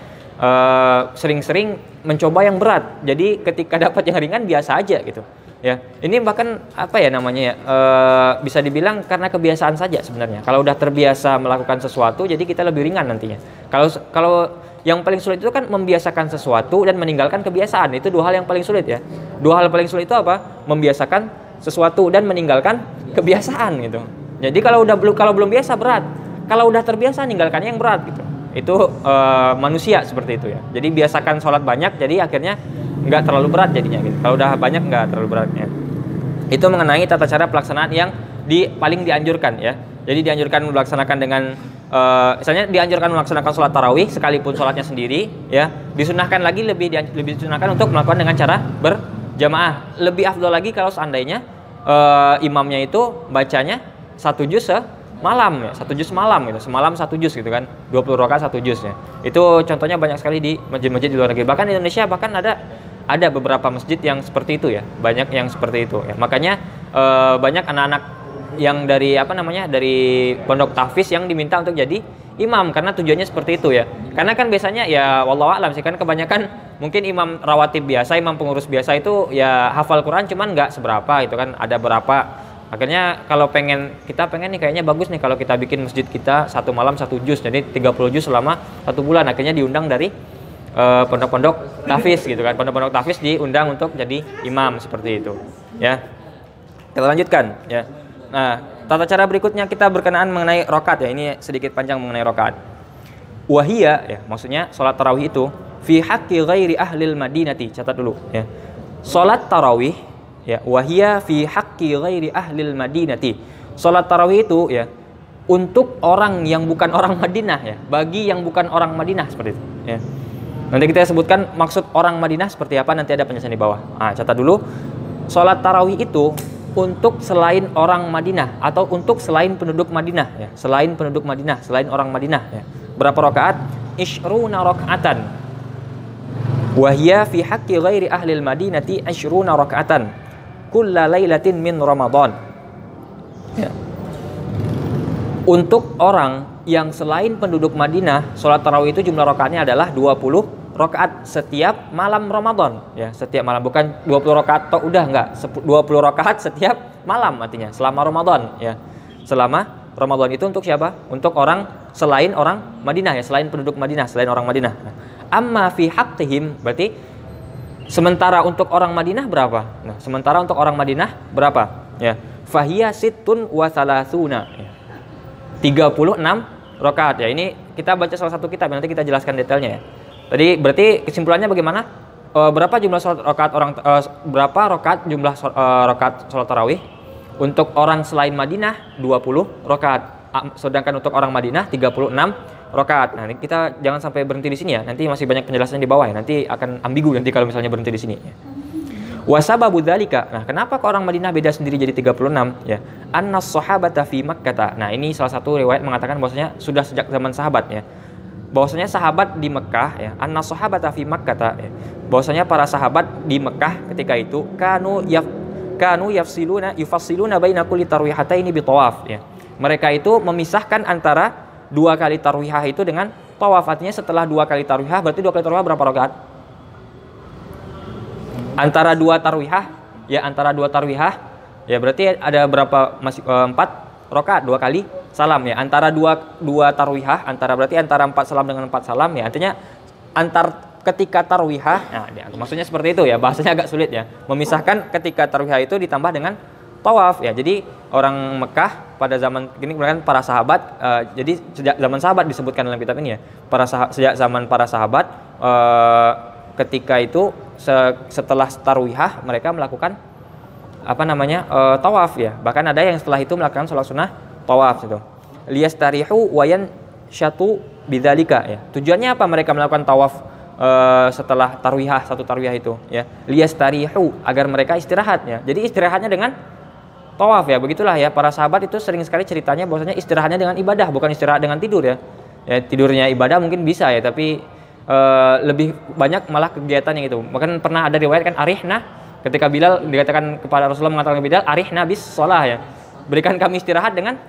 sering-sering mencoba yang berat. Jadi ketika dapat yang ringan biasa aja gitu. Ya. Ini bahkan apa ya namanya ya? Bisa dibilang karena kebiasaan saja sebenarnya. Kalau udah terbiasa melakukan sesuatu jadi kita lebih ringan nantinya. Kalau yang paling sulit itu kan membiasakan sesuatu dan meninggalkan kebiasaan. Itu 2 hal yang paling sulit ya. 2 hal paling sulit itu apa? Membiasakan sesuatu dan meninggalkan kebiasaan gitu. Jadi kalau belum biasa berat, kalau udah terbiasa meninggalkannya yang berat gitu. Itu manusia seperti itu ya. Jadi biasakan sholat banyak, jadi akhirnya nggak terlalu berat jadinya gitu. Kalau udah banyak nggak terlalu beratnya. Itu mengenai tata cara pelaksanaan yang paling dianjurkan ya. Jadi dianjurkan melaksanakan dengan misalnya dianjurkan melaksanakan sholat tarawih sekalipun sholatnya sendiri ya. Disunahkan lagi lebih disunahkan untuk melakukan dengan cara berjamaah. Lebih afdal lagi kalau seandainya imamnya itu bacanya 1 juz malam ya, 1 juz malam gitu, semalam 1 juz gitu kan, 20 rakaat 1 juz ya. Itu contohnya banyak sekali di masjid-masjid di luar negeri, bahkan di Indonesia bahkan ada beberapa masjid yang seperti itu ya, banyak yang seperti itu ya. Makanya banyak anak-anak yang dari dari pondok tahfiz yang diminta untuk jadi imam, karena tujuannya seperti itu ya. Karena kan biasanya ya wallahu a'lam sih, kan kebanyakan mungkin imam rawatib biasa, imam pengurus biasa itu ya hafal Quran cuman nggak seberapa itu kan, ada berapa. Akhirnya kalau kita pengen nih kayaknya bagus nih kalau kita bikin masjid kita satu malam satu juz, jadi 30 juz selama 1 bulan. Akhirnya diundang dari pondok-pondok tahfiz gitu kan, pondok-pondok tahfiz diundang untuk jadi imam seperti itu ya. Kita lanjutkan ya. Nah, tata cara berikutnya kita berkenaan mengenai rakaat ya. Ini sedikit panjang mengenai rakaat. Wahia ya, maksudnya salat tarawih itu fi haqqi ghairi ahlil madinati. Catat dulu ya. Salat tarawih ya, wahia fi haqqi ghairi ahlil madinati. Salat tarawih itu ya untuk orang yang bukan orang Madinah ya, bagi yang bukan orang Madinah seperti itu ya. Nanti kita sebutkan maksud orang Madinah seperti apa, nanti ada penjelasan di bawah. Nah, catat dulu. Salat tarawih itu untuk selain orang Madinah atau untuk selain penduduk Madinah ya, selain penduduk Madinah, selain orang Madinah ya. Berapa rakaat? Isyruna rakaatan. Wa hiya fi haqqi ghairi ahli al-Madinati isyruna rakaatan kulla lailatin min Ramadan. Ya. Untuk orang yang selain penduduk Madinah, salat tarawih itu jumlah rakaatnya adalah 20 rakaat setiap malam Ramadan ya, setiap malam, bukan 20 rakaat toh udah enggak, 20 rakaat setiap malam artinya selama Ramadan ya. Selama Ramadan itu untuk siapa? Untuk orang selain orang Madinah ya, selain penduduk Madinah, selain orang Madinah. Amma fi haqqihim berarti sementara untuk orang Madinah berapa? Nah, sementara untuk orang Madinah berapa? Ya. Fahiya sittun wa thalathuna ya. 36 rakaat ya. Ini kita baca salah satu kitab, nanti kita jelaskan detailnya ya. Tadi berarti kesimpulannya bagaimana? Berapa jumlah sholat rakaat berapa rakaat jumlah rakaat sholat tarawih? Untuk orang selain Madinah 20 rakaat. Sedangkan untuk orang Madinah 36 rakaat. Nah, ini kita jangan sampai berhenti di sini ya. Nanti masih banyak penjelasan di bawah ya. Nanti akan ambigu nanti kalau misalnya berhenti di sini ya. Wasababu dzalika. Nah, kenapa ke orang Madinah beda sendiri jadi 36 ya? Annas sahabata fi Makkah. Nah, ini salah satu riwayat mengatakan bahwasanya sudah sejak zaman sahabat ya. Bahwasanya sahabat di Mekah ya, annas sahabata fi Makkah ya. Bahwasanya para sahabat di Mekah ketika itu kanu yufassiluna baina kulli tarwihataini bi tawaf ya. Mereka itu memisahkan antara 2 kali tarwihah itu dengan tawaf. Artinya setelah 2 kali tarwihah, berarti 2 kali tarwihah berapa rakaat? Antara 2 tarwihah ya, antara 2 tarwihah ya berarti ada berapa? Masih 4 rakaat, 2 kali salam ya. Antara dua tarwihah, berarti antara 4 salam dengan 4 salam ya. Artinya ketika tarwihah, nah ya, maksudnya seperti itu ya. Bahasanya agak sulit ya. Memisahkan ketika tarwihah itu ditambah dengan tawaf ya. Jadi orang Mekah pada zaman ini kan para sahabat, jadi sejak zaman sahabat disebutkan dalam kitab ini ya. Sejak zaman para sahabat ketika itu setelah tarwihah mereka melakukan tawaf ya. Bahkan ada yang setelah itu melakukan sholat sunnah tawaf itu. Liyastarihu wayan syatu bidzalika ya. Tujuannya apa mereka melakukan tawaf setelah tarwihah, satu tarwihah itu ya? Liyastarihu, agar mereka istirahat ya. Jadi istirahatnya dengan tawaf ya. Begitulah ya, para sahabat itu sering sekali ceritanya bahwasanya istirahatnya dengan ibadah, bukan istirahat dengan tidur ya. Ya, tidurnya ibadah mungkin bisa ya, tapi lebih banyak malah kegiatannya gitu. Bahkan pernah ada riwayat kan, arihna, ketika Bilal dikatakan kepada Rasulullah, mengatakan Bilal, arihna bis sholah ya, berikan kami istirahat dengan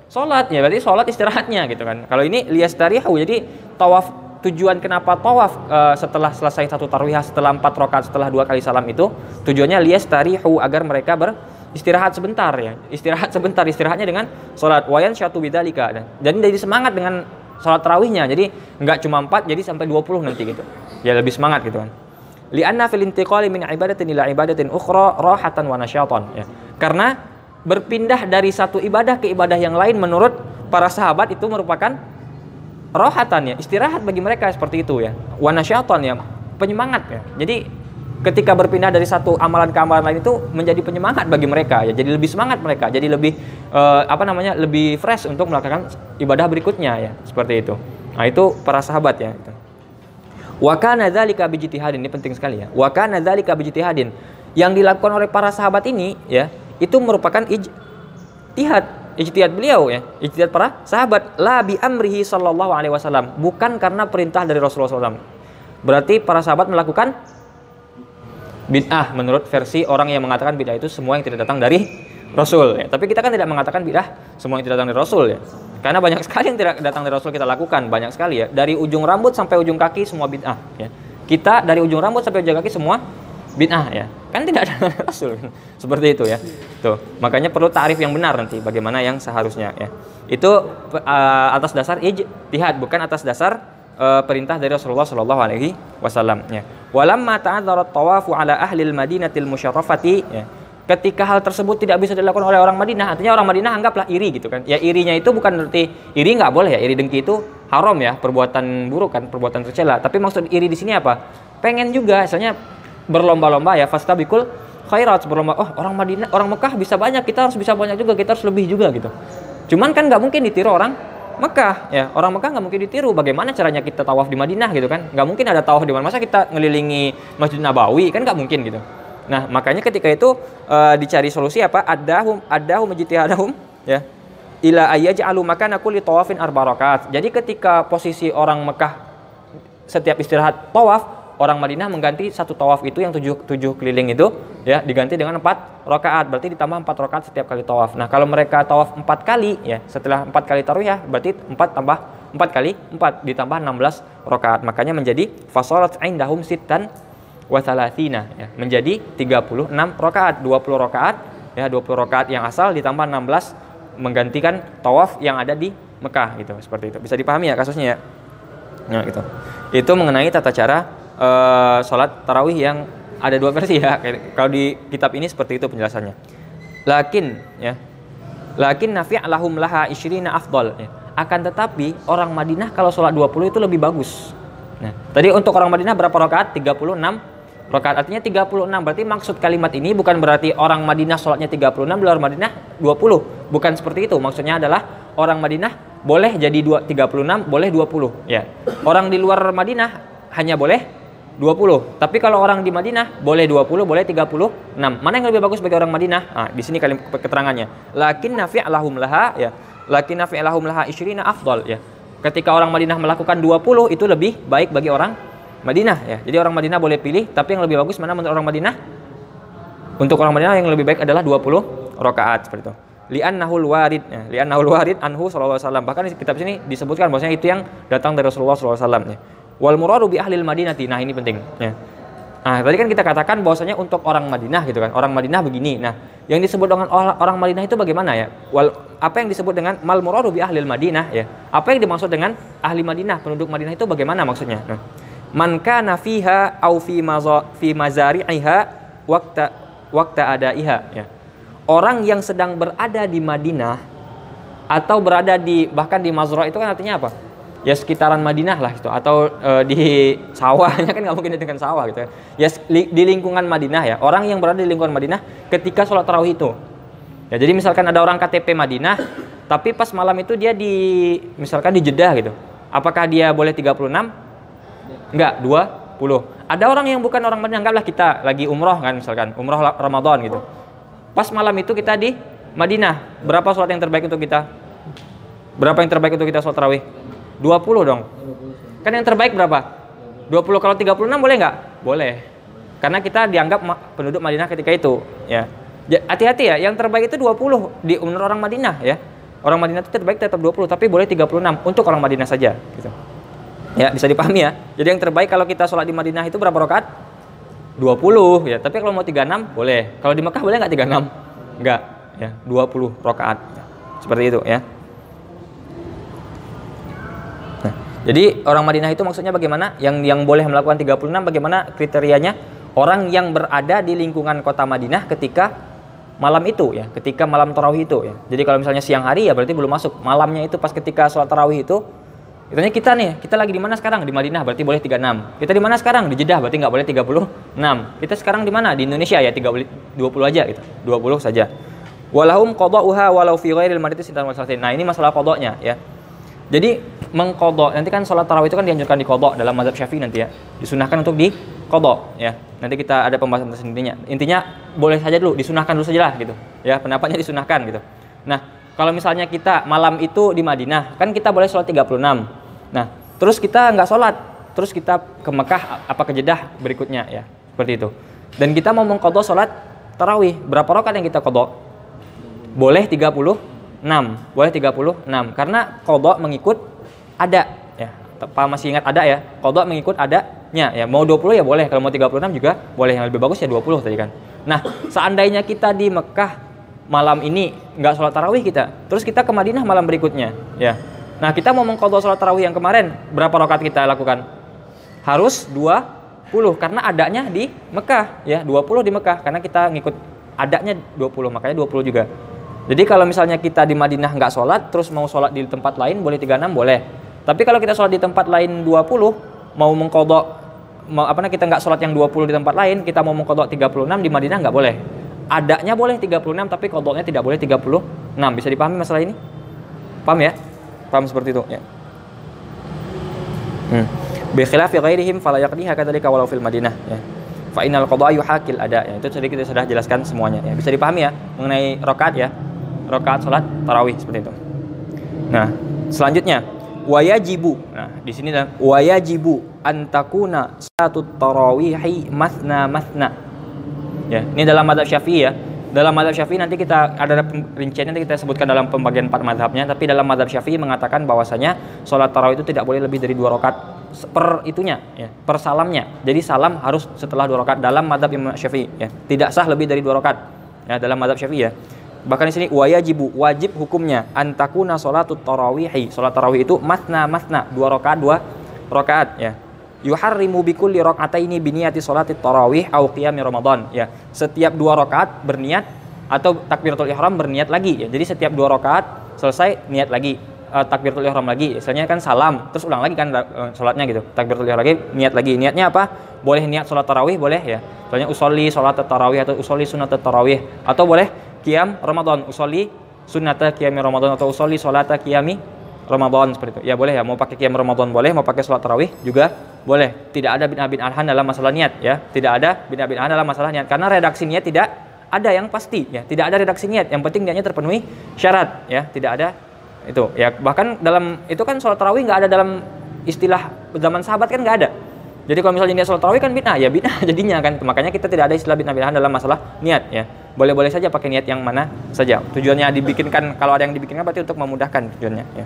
sholat ya. Berarti sholat istirahatnya gitu kan. Kalau ini liyastarihu, jadi tawaf, tujuan kenapa tawaf setelah selesai satu tarwihah, setelah 4 rakaat, setelah 2 kali salam itu tujuannya liyastarihu, agar mereka beristirahat sebentar ya. Istirahat sebentar, istirahatnya dengan sholat. Wayan syatu bidzalika, jadi jadi semangat dengan sholat tarawihnya. Jadi enggak cuma 4, jadi sampai 20 nanti gitu. Ya lebih semangat gitu kan. Li'anna fil intiqali min ibadatin ila ibadatin ukhra rahatan wa nasyatan ya. Karena berpindah dari satu ibadah ke ibadah yang lain menurut para sahabat itu merupakan rohatan ya, istirahat bagi mereka seperti itu ya. Wa nasyatan ya, penyemangat ya. Jadi ketika berpindah dari satu amalan ke amalan lain itu menjadi penyemangat bagi mereka ya. Jadi lebih semangat mereka, jadi lebih lebih fresh untuk melakukan ibadah berikutnya ya, seperti itu. Nah, itu para sahabat ya itu. Wa kana dzalika bijtihadin, ini penting sekali ya. Wa kana dzalika bijtihadin, yang dilakukan oleh para sahabat ini ya, itu merupakan ijtihad beliau ya, ijtihad para sahabat, la bi amrihi sallallahu alaihi wasallam, bukan karena perintah dari Rasulullah SAW. Berarti para sahabat melakukan bid'ah menurut versi orang yang mengatakan bid'ah itu semua yang tidak datang dari Rasul ya. Tapi kita kan tidak mengatakan bid'ah semua yang tidak datang dari Rasul ya. Karena banyak sekali yang tidak datang dari Rasul kita lakukan, banyak sekali ya. Dari ujung rambut sampai ujung kaki semua bid'ah ya. Kita dari ujung rambut sampai ujung kaki semua bid'ah ya. Kan tidak ada dari Rasul. Seperti itu ya. Tuh, makanya perlu ta'rif yang benar nanti bagaimana yang seharusnya ya. Itu atas dasar ijtihad, bukan atas dasar perintah dari Rasulullah sallallahu alaihi wasallam ya. Walamma ta'adzara at-tawafu ala ahli al-Madinatil musyarrafati ya. Ketika hal tersebut tidak bisa dilakukan oleh orang Madinah, artinya orang Madinah anggaplah iri gitu kan. Ya irinya itu bukan berarti iri nggak boleh ya, iri dengki itu haram ya, perbuatan buruk kan, perbuatan tercela. Tapi maksud iri di sini apa? Pengen juga, misalnya berlomba-lomba ya, fastabiqul khairat, berlomba. Oh orang Madinah, orang Mekah bisa banyak, kita harus bisa banyak juga, kita harus lebih juga gitu. Cuman kan nggak mungkin ditiru orang Mekah ya, orang Mekah nggak mungkin ditiru. Bagaimana caranya kita tawaf di Madinah gitu kan? Nggak mungkin ada tawaf di mana, masa kita ngelilingi Masjid Nabawi kan nggak mungkin gitu. Nah, makanya ketika itu dicari solusi apa? Adahum ijtihadahum ya. Ila ayyaj'alu makana kulli tawafin arba rakaat. Jadi ketika posisi orang Mekah setiap istirahat tawaf, orang Madinah mengganti satu tawaf itu yang tujuh keliling itu ya diganti dengan 4 rakaat. Berarti ditambah 4 rakaat setiap kali tawaf. Nah, kalau mereka tawaf 4 kali ya, setelah 4 kali taruh berarti 4 tambah 4 kali 4 ditambah 16 rakaat. Makanya menjadi fasalat indahum sittan wa thalathina ya, menjadi 36 rakaat, 20 rakaat ya, 20 rakaat yang asal ditambah 16 menggantikan tawaf yang ada di Mekah gitu. Seperti itu. Bisa dipahami ya kasusnya ya. Nah, gitu. Itu mengenai tata cara salat tarawih yang ada 2 versi ya. Kalau di kitab ini seperti itu penjelasannya. Lakin nafi'lahum laha 20 afdal ya. Akan tetapi orang Madinah kalau salat 20 itu lebih bagus. Nah, tadi untuk orang Madinah berapa rakaat? 36 rakaat, artinya 36. Berarti maksud kalimat ini bukan berarti orang Madinah sholatnya 36, di luar Madinah 20. Bukan seperti itu. Maksudnya adalah orang Madinah boleh jadi 36, boleh 20 ya. Orang di luar Madinah hanya boleh 20. Tapi kalau orang di Madinah boleh 20, boleh 36. Mana yang lebih bagus bagi orang Madinah? Nah, di sini kalimat keterangannya. Lakin nafi'lahum laha ya. Lakin nafi'lahum laha 20 afdal ya. Ketika orang Madinah melakukan 20 itu lebih baik bagi orang Madinah ya. Jadi orang Madinah boleh pilih, tapi yang lebih bagus mana menurut orang Madinah? Untuk orang Madinah yang lebih baik adalah 20 rakaat seperti itu. Li'annahul warid ya. Li'annahul warid anhu sallallahu alaihi wasallam. Bahkan di kitab sini disebutkan bahwasanya itu yang datang dari Rasulullah sallallahu alaihi wasallam ya. Wal muradu bi ahlil Madinati. Nah, ini penting ya. Nah, tadi kan kita katakan bahwasanya untuk orang Madinah gitu kan. Orang Madinah begini. Nah, yang disebut dengan orang Madinah itu bagaimana ya? Apa yang disebut dengan mal muradu bi ahlil Madinah ya? Apa yang dimaksud dengan ahli Madinah, penduduk Madinah itu bagaimana maksudnya? Nah, man kana fiha au fi mazari'iha waqta adaiha ya. Orang yang sedang berada di Madinah atau berada di bahkan di mazra' itu kan artinya apa? Ya sekitaran Madinah lah gitu, atau di sawahnya kan nggak mungkin dengan sawah gitu ya. Di lingkungan Madinah ya. Orang yang berada di lingkungan Madinah ketika sholat tarawih itu. Ya, jadi misalkan ada orang KTP Madinah tapi pas malam itu dia misalkan di Jeddah gitu. Apakah dia boleh 36? Enggak, 20. Ada orang yang bukan orang Madinah, anggaplah kita lagi umroh kan, misalkan umroh Ramadan gitu. Pas malam itu kita di Madinah, berapa sholat yang terbaik untuk kita? Berapa yang terbaik untuk kita sholat tarawih? 20 dong. Kan yang terbaik berapa? 20. Kalau 36 boleh nggak? Boleh. Karena kita dianggap penduduk Madinah ketika itu ya. Hati-hati ya, yang terbaik itu 20 di menurut orang Madinah ya. Orang Madinah itu terbaik tetap 20, tapi boleh 36 untuk orang Madinah saja gitu. Ya, bisa dipahami ya. Jadi yang terbaik kalau kita sholat di Madinah itu berapa rakaat? 20 ya. Tapi kalau mau 36 boleh. Kalau di Mekah boleh nggak 36? Enggak ya, 20 rakaat. Seperti itu ya. Nah, jadi orang Madinah itu maksudnya bagaimana? Yang boleh melakukan 36 bagaimana kriterianya? Orang yang berada di lingkungan kota Madinah ketika malam itu ya, ketika malam tarawih itu ya. Jadi kalau misalnya siang hari ya berarti belum masuk. Malamnya itu pas ketika sholat tarawih itu, itanya kita lagi di mana sekarang? Di Madinah, berarti boleh 36. Kita di mana sekarang? Di Jeddah, berarti nggak boleh 36. Kita sekarang di mana? Di Indonesia ya, 20 aja gitu. 20 saja. Walahum qada'uha walau fi ghairil madinati sintan wa salatin. Nah, ini masalah qada'nya ya. Jadi mengqada', nanti kan salat tarawih itu kan dianjurkan di qada' dalam mazhab Syafi'i nanti ya. Disunahkan untuk di qada' ya. Nanti kita ada pembahasan tersendirinya. Intinya boleh saja dulu, disunahkan dulu sajalah gitu. Ya, pendapatnya disunahkan gitu. Nah, kalau misalnya kita malam itu di Madinah, kan kita boleh sholat 36. Nah, terus kita nggak sholat, terus kita ke Mekah apa ke Jeddah berikutnya ya, seperti itu. Dan kita mau mengqadha sholat tarawih, berapa rakaat yang kita qadha? Boleh 36. boleh 36. Karena qadha mengikut ada ya. Pak masih ingat ada ya? Qadha mengikut adanya ya. Mau 20 ya boleh, kalau mau 36 juga boleh. Yang lebih bagus ya 20 tadi kan. Nah, seandainya kita di Mekah malam ini nggak sholat tarawih kita, terus kita ke Madinah malam berikutnya ya. Nah, kita mau mengqadha sholat tarawih yang kemarin, berapa rakaat kita lakukan? Harus 20 karena adanya di Mekah ya, 20 di Mekah karena kita ngikut adanya 20, makanya 20 juga. Jadi kalau misalnya kita di Madinah nggak sholat, terus mau sholat di tempat lain boleh 36 boleh. Tapi kalau kita sholat di tempat lain 20, mau mengqadha kita nggak sholat yang 20 di tempat lain, kita mau mengqadha 36 di Madinah nggak boleh. Adanya boleh 36 tapi qadhanya tidak boleh 36. Bisa dipahami masalah ini? Paham ya? Paham seperti itu ya. Bi khilafi ghairihim fala yaqdiha kadzalika walau fil Madinah ya. Fa innal qadha yuhaqil ada ya. Itu tadi kita sudah jelaskan semuanya ya. Bisa dipahami ya mengenai rakaat ya. Rakaat salat tarawih seperti itu. Nah, selanjutnya wayajibu. Nah, di sini adalah wayajibu antakuna salatut tarawihi masna masna. Ya, ini dalam mazhab Syafi'i ya. Dalam mazhab Syafi'i nanti kita ada rinciannya, nanti kita sebutkan dalam pembagian 4 mazhabnya, tapi dalam mazhab Syafi'i mengatakan bahwasanya salat tarawih itu tidak boleh lebih dari 2 rakaat per itunya ya, per salamnya. Jadi salam harus setelah 2 rakaat dalam mazhab Imam Syafi'i ya. Tidak sah lebih dari 2 rakaat ya dalam mazhab Syafi'i ya. Bahkan di sini wajibu, wajib hukumnya antakuna salatut tarawihi. Salat tarawih itu masna masna, 2 rakaat 2 rakaat ya. Yuharrimu bikulli rak'ataini biniyati sholatit tarawih au qiyami Ramadan ya. Setiap 2 rakaat berniat atau takbiratul ihram berniat lagi ya. Jadi setiap 2 rakaat selesai niat lagi takbiratul ihram lagi. Misalnya kan salam terus ulang lagi kan salatnya gitu. Takbiratul ihram lagi niat lagi. Niatnya apa? Boleh niat salat tarawih boleh ya. Misalnya usolli salat tarawih atau usolli sunat tarawih atau boleh qiyam Ramadan, usolli sunat qiyami Ramadan atau usolli salat qiyami Ramadan seperti itu. Ya boleh ya, mau pakai qiyam Ramadan boleh, mau pakai sholat tarawih juga boleh. Tidak ada bid'ah bid'ahan dalam masalah niat ya. Tidak ada bid'ah bid'ahan dalam masalah niat karena redaksi niat tidak ada yang pasti ya. Tidak ada redaksi niat, yang penting niatnya terpenuhi syarat ya. Tidak ada itu ya. Bahkan dalam itu kan sholat tarawih nggak ada dalam istilah zaman sahabat kan nggak ada. Jadi kalau misalnya niat sholat tarawih kan bid'ah ya bid'ah jadinya kan. Makanya kita tidak ada istilah bid'ah bid'ahan dalam masalah niat ya. Boleh-boleh saja pakai niat yang mana saja. Tujuannya dibikinkan, kalau ada yang dibikinkan berarti untuk memudahkan tujuannya ya.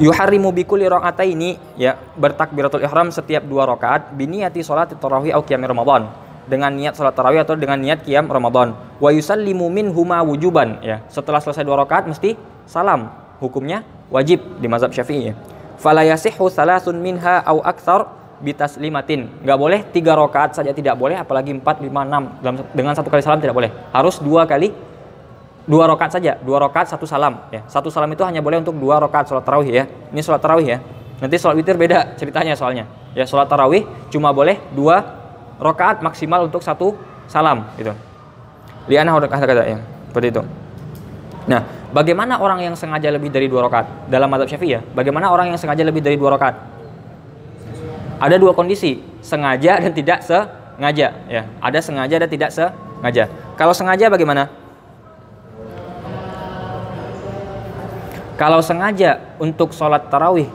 Yuharrimu bikulli rak'ataini ya, bertakbiratul ihram setiap 2 rakaat biniyati sholatit tarawih au qiyam Ramadan, dengan niat salat tarawih atau dengan niat qiyam Ramadan. Wa yusallimu minhuma wujuban ya. Setelah selesai 2 rakaat mesti salam. Hukumnya wajib di mazhab Syafi'i ya. Fala yasihhu salasun minha au aktsar bitaslimatin. Enggak boleh 3 rakaat saja tidak boleh, apalagi 4, 5, 6 dengan 1 kali salam tidak boleh. Harus 2 rakaat saja, 2 rakaat 1 salam ya. 1 salam itu hanya boleh untuk 2 rakaat sholat tarawih ya. Ini sholat tarawih ya. Nanti sholat witir beda ceritanya soalnya. Ya sholat tarawih cuma boleh 2 rakaat maksimal untuk 1 salam gitu. Li'anna kata-kata ya. Seperti itu. Nah, bagaimana orang yang sengaja lebih dari 2 rakaat? Dalam mazhab Syafi'i ya. Bagaimana orang yang sengaja lebih dari 2 rakaat? Ada 2 kondisi, sengaja dan tidak sengaja ya. Ada sengaja dan tidak sengaja. Kalau sengaja bagaimana? Kalau sengaja untuk sholat tarawih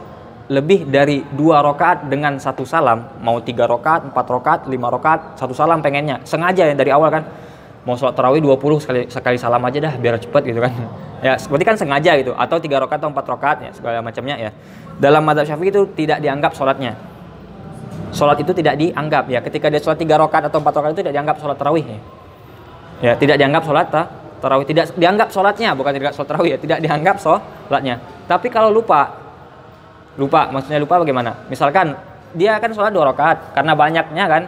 lebih dari 2 rakaat dengan 1 salam, mau 3 rakaat, 4 rakaat, 5 rakaat, 1 salam pengennya, sengaja ya dari awal kan, mau sholat tarawih 20 sekali salam aja dah biar cepet gitu kan. Ya seperti kan sengaja gitu, atau 3 rakaat atau 4 rakaat ya segala macamnya ya. Dalam mazhab Syafi'i itu tidak dianggap sholatnya. Sholat itu tidak dianggap ya. Ketika dia sholat 3 rakaat atau 4 rakaat itu tidak dianggap sholat tarawih ya. Ya tidak dianggap sholat tarawih, tidak dianggap sholatnya, bukan tidak sholat tarawih ya, tidak dianggap sholatnya. Tapi kalau lupa maksudnya lupa bagaimana? Misalkan dia kan sholat 2 rakaat karena banyaknya kan,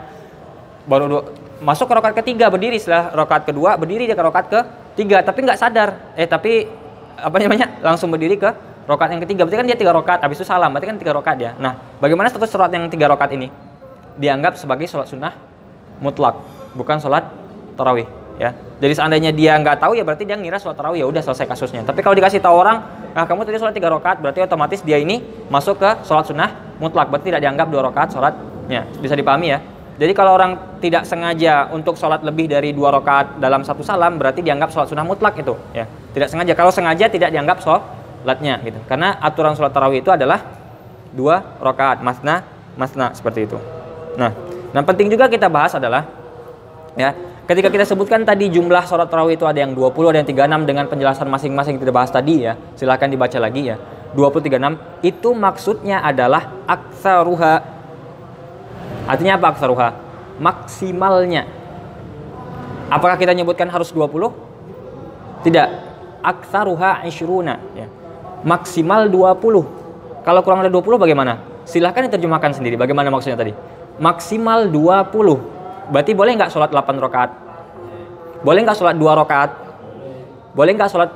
baru masuk ke rakaat ketiga berdiri, setelah rakaat kedua berdiri dia ke rakaat ketiga tapi nggak sadar, tapi langsung berdiri ke rakaat yang ketiga, berarti kan dia 3 rakaat, habis itu salam, berarti kan 3 rakaat ya. Nah bagaimana status sholat yang 3 rakaat ini? Dianggap sebagai sholat sunnah mutlak, bukan sholat tarawih ya. Jadi seandainya dia nggak tahu ya berarti dia ngira sholat tarawih, ya udah selesai kasusnya. Tapi kalau dikasih tahu orang, nah kamu tadi sholat 3 rakaat, berarti otomatis dia ini masuk ke sholat sunnah mutlak, berarti tidak dianggap 2 rakaat sholatnya. Bisa dipahami ya. Jadi kalau orang tidak sengaja untuk sholat lebih dari 2 rakaat dalam 1 salam, berarti dianggap sholat sunnah mutlak itu ya. Tidak sengaja. Kalau sengaja tidak dianggap sholatnya gitu. Karena aturan sholat tarawih itu adalah 2 rakaat masna seperti itu. Nah, yang penting juga kita bahas adalah ya, ketika kita sebutkan tadi jumlah sholat tarawih itu ada yang 20, ada yang 36 dengan penjelasan masing-masing kita bahas tadi ya. Silahkan dibaca lagi ya. 20, 36 itu maksudnya adalah aktsaruha. Artinya apa aktsaruha? Maksimalnya. Apakah kita nyebutkan harus 20? Tidak. Aktsaruha 20 ya. Maksimal 20. Kalau kurang dari 20 bagaimana? Silahkan diterjemahkan sendiri. Bagaimana maksudnya tadi? Maksimal 20. Berarti boleh nggak sholat 8 rakaat? Boleh nggak sholat 2 rakaat? Boleh nggak sholat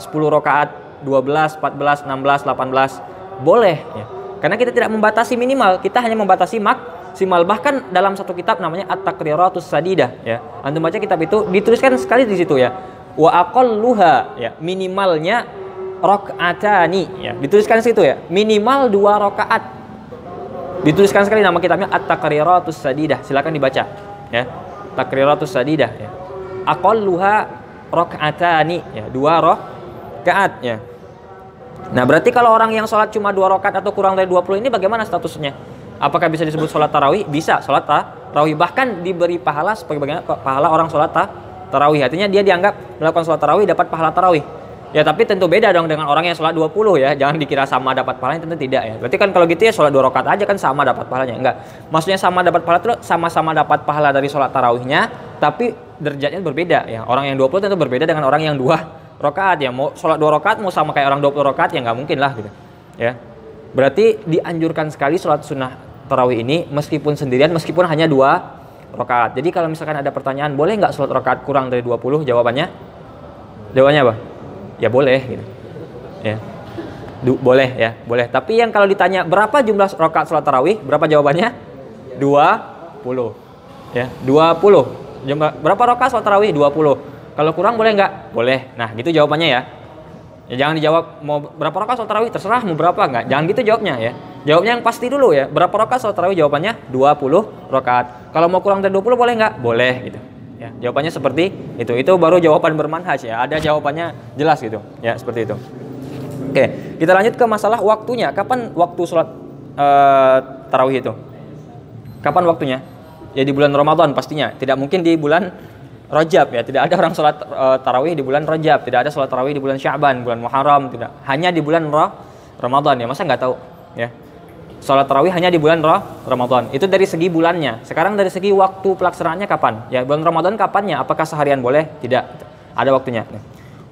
10 rakaat? 12, 14, 16, 18? Boleh. Ya. Karena kita tidak membatasi minimal. Kita hanya membatasi maksimal. Bahkan dalam satu kitab namanya At-Taqriratus Sadidah. Ya. Antum baca kitab itu dituliskan sekali di situ ya. Wa aqalluha ya. Minimalnya rakaatani ya, dituliskan situ ya, minimal 2 rakaat. Dituliskan sekali nama kitabnya At-Taqriratus Sadidah, silakan dibaca ya. Taqriratus Sadidah ya. Aqalluha rakaatani ya, 2 rakaat ya. Nah, berarti kalau orang yang sholat cuma 2 rakaat atau kurang dari 20 ini bagaimana statusnya? Apakah bisa disebut sholat tarawih? Bisa, sholat tarawih, bahkan diberi pahala sebagai pahala orang sholat tarawih. Artinya dia dianggap melakukan sholat tarawih dapat pahala tarawih. Ya, tapi tentu beda dong dengan orang yang sholat 20 ya. Jangan dikira sama dapat pahalanya, tentu tidak ya. Berarti kan kalau gitu ya sholat 2 rakaat aja kan sama dapat pahalanya. Enggak. Maksudnya sama dapat pahala itu sama-sama dapat pahala dari sholat tarawihnya, tapi derajatnya berbeda ya. Orang yang 20 tentu berbeda dengan orang yang 2 rakaat ya. Mau sholat 2 rakaat mau sama kayak orang 20 rakaat ya nggak mungkin lah gitu. Ya. Berarti dianjurkan sekali sholat sunnah tarawih ini meskipun sendirian, meskipun hanya 2 rakaat. Jadi kalau misalkan ada pertanyaan, boleh nggak sholat rakaat kurang dari 20? Jawabannya apa? Ya boleh gitu. Ya. Boleh ya, boleh. Tapi yang kalau ditanya berapa jumlah rakaat sholat tarawih, berapa jawabannya? 20. Ya, 20. Berapa rakaat sholat tarawih? 20. Kalau kurang boleh nggak? Boleh. Nah, gitu jawabannya ya. Ya jangan dijawab mau berapa rakaat sholat tarawih, terserah mau berapa enggak. Jangan gitu jawabnya ya. Jawabnya yang pasti dulu ya. Berapa rakaat sholat tarawih? Jawabannya 20 rakaat. Kalau mau kurang dari 20 boleh nggak? Boleh gitu. Ya, jawabannya seperti itu. Itu baru jawaban bermanhaj ya. Ada jawabannya jelas gitu. Ya, seperti itu. Oke, kita lanjut ke masalah waktunya. Kapan waktu sholat tarawih itu? Kapan waktunya? Ya di bulan Ramadan pastinya. Tidak mungkin di bulan Rajab ya. Tidak ada orang sholat tarawih di bulan Rajab. Tidak ada sholat tarawih di bulan Sya'ban, bulan Muharram. Tidak. Hanya di bulan Ramadan ya. Masa nggak tahu? Ya. Sholat tarawih hanya di bulan Ramadan. Itu dari segi bulannya. Sekarang dari segi waktu pelaksanaannya kapan? Ya bulan Ramadan kapannya? Apakah seharian boleh? Tidak. Ada waktunya.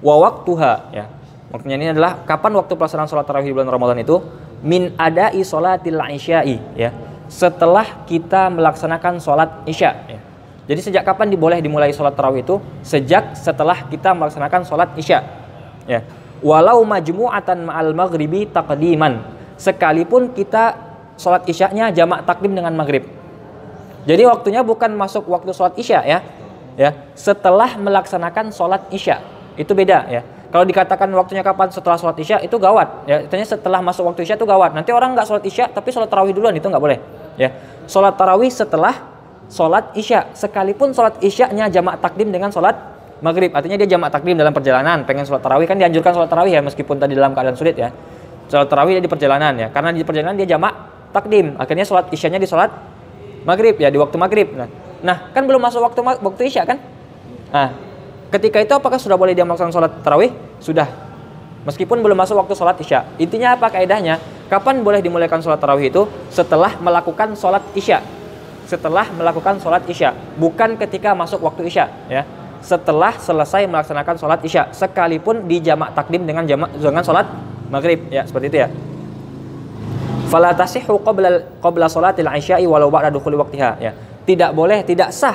Wa waktuha ya. Waktunya ini adalah kapan waktu pelaksanaan sholat tarawih di bulan Ramadan itu? Min adai sholatil isya'i ya. Setelah kita melaksanakan sholat isya ya. Jadi sejak kapan boleh dimulai sholat tarawih itu? Sejak setelah kita melaksanakan sholat isya ya. Walau majmu'atan ma'al maghribi taqdiman. Sekalipun kita sholat isya'nya jamak takdim dengan maghrib. Jadi waktunya bukan masuk waktu sholat isya ya. Setelah melaksanakan sholat isya. Itu beda ya. Kalau dikatakan waktunya kapan setelah sholat isya itu gawat. Ya, artinya setelah masuk waktu isya itu gawat. Nanti orang nggak sholat isya tapi sholat tarawih duluan, itu nggak boleh. Ya, sholat tarawih setelah sholat isya. Sekalipun sholat isya'nya jamak takdim dengan sholat maghrib. Artinya dia jamak takdim dalam perjalanan. Pengen sholat tarawih kan dianjurkan sholat tarawih ya meskipun tadi dalam keadaan sulit ya. Sholat tarawih dia di perjalanan ya, karena di perjalanan dia jamak takdim, akhirnya sholat isyanya di sholat maghrib ya, di waktu maghrib. Nah kan belum masuk waktu isya kan? Nah ketika itu apakah sudah boleh dia melaksanakan sholat tarawih? Sudah, meskipun belum masuk waktu sholat isya. Intinya apa kaidahnya? Kapan boleh dimulaikan sholat tarawih itu? Setelah melakukan sholat isya. Setelah melakukan sholat isya, bukan ketika masuk waktu isya ya. Setelah selesai melaksanakan sholat isya, sekalipun di jamak takdim dengan sholat maghrib ya, seperti itu ya. Fala tasihhu qabla sholatil isya'i walau ba'da dukhuli waqtiha ya. Tidak boleh, tidak sah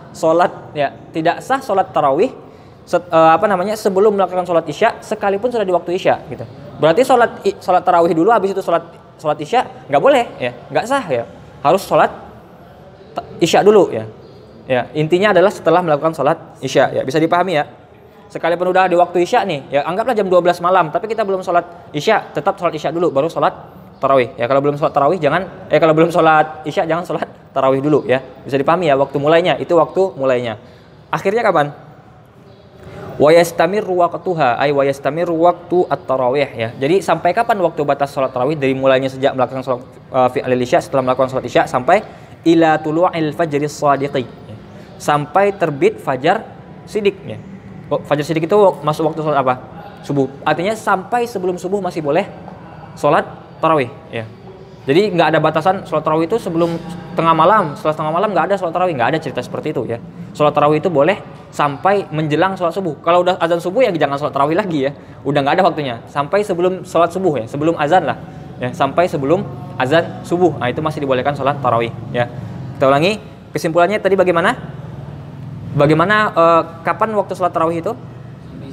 salat ya, tidak sah salat tarawih sebelum melakukan salat isya sekalipun sudah di waktu isya gitu. Berarti salat tarawih dulu habis itu salat isya enggak boleh ya, enggak sah ya. Harus salat isya dulu ya. Ya, intinya adalah setelah melakukan salat isya ya. Bisa dipahami ya? Sekalipun udah di waktu isya nih, ya anggaplah jam 12 malam, tapi kita belum sholat isya, tetap sholat isya dulu, baru sholat tarawih. Ya kalau belum sholat tarawih kalau belum sholat isya jangan sholat tarawih dulu ya. Bisa dipahami ya waktu mulainya, itu waktu mulainya. Akhirnya kapan? Wa yastamirru waqtuha ay wa yastamirru waqtu at-tarawih ya. Jadi sampai kapan waktu batas sholat tarawih? Dari mulainya sejak melakukan sholat fi'il isya, setelah melakukan sholat isya sampai ila tulu'il fajri shadiqi. sampai terbit fajar sidik ya. Fajar sidik itu masuk waktu sholat apa? Subuh. Artinya sampai sebelum subuh masih boleh sholat tarawih ya. Jadi nggak ada batasan sholat tarawih itu sebelum tengah malam, setelah tengah malam nggak ada sholat tarawih, nggak ada cerita seperti itu ya. Sholat tarawih itu boleh sampai menjelang sholat subuh. Kalau udah azan subuh ya jangan sholat tarawih lagi ya, udah nggak ada waktunya. Sampai sebelum sholat subuh ya, sebelum azan lah ya, sampai sebelum azan subuh. Nah itu masih dibolehkan sholat tarawih ya. Kita ulangi kesimpulannya tadi bagaimana? Bagaimana kapan waktu sholat tarawih itu?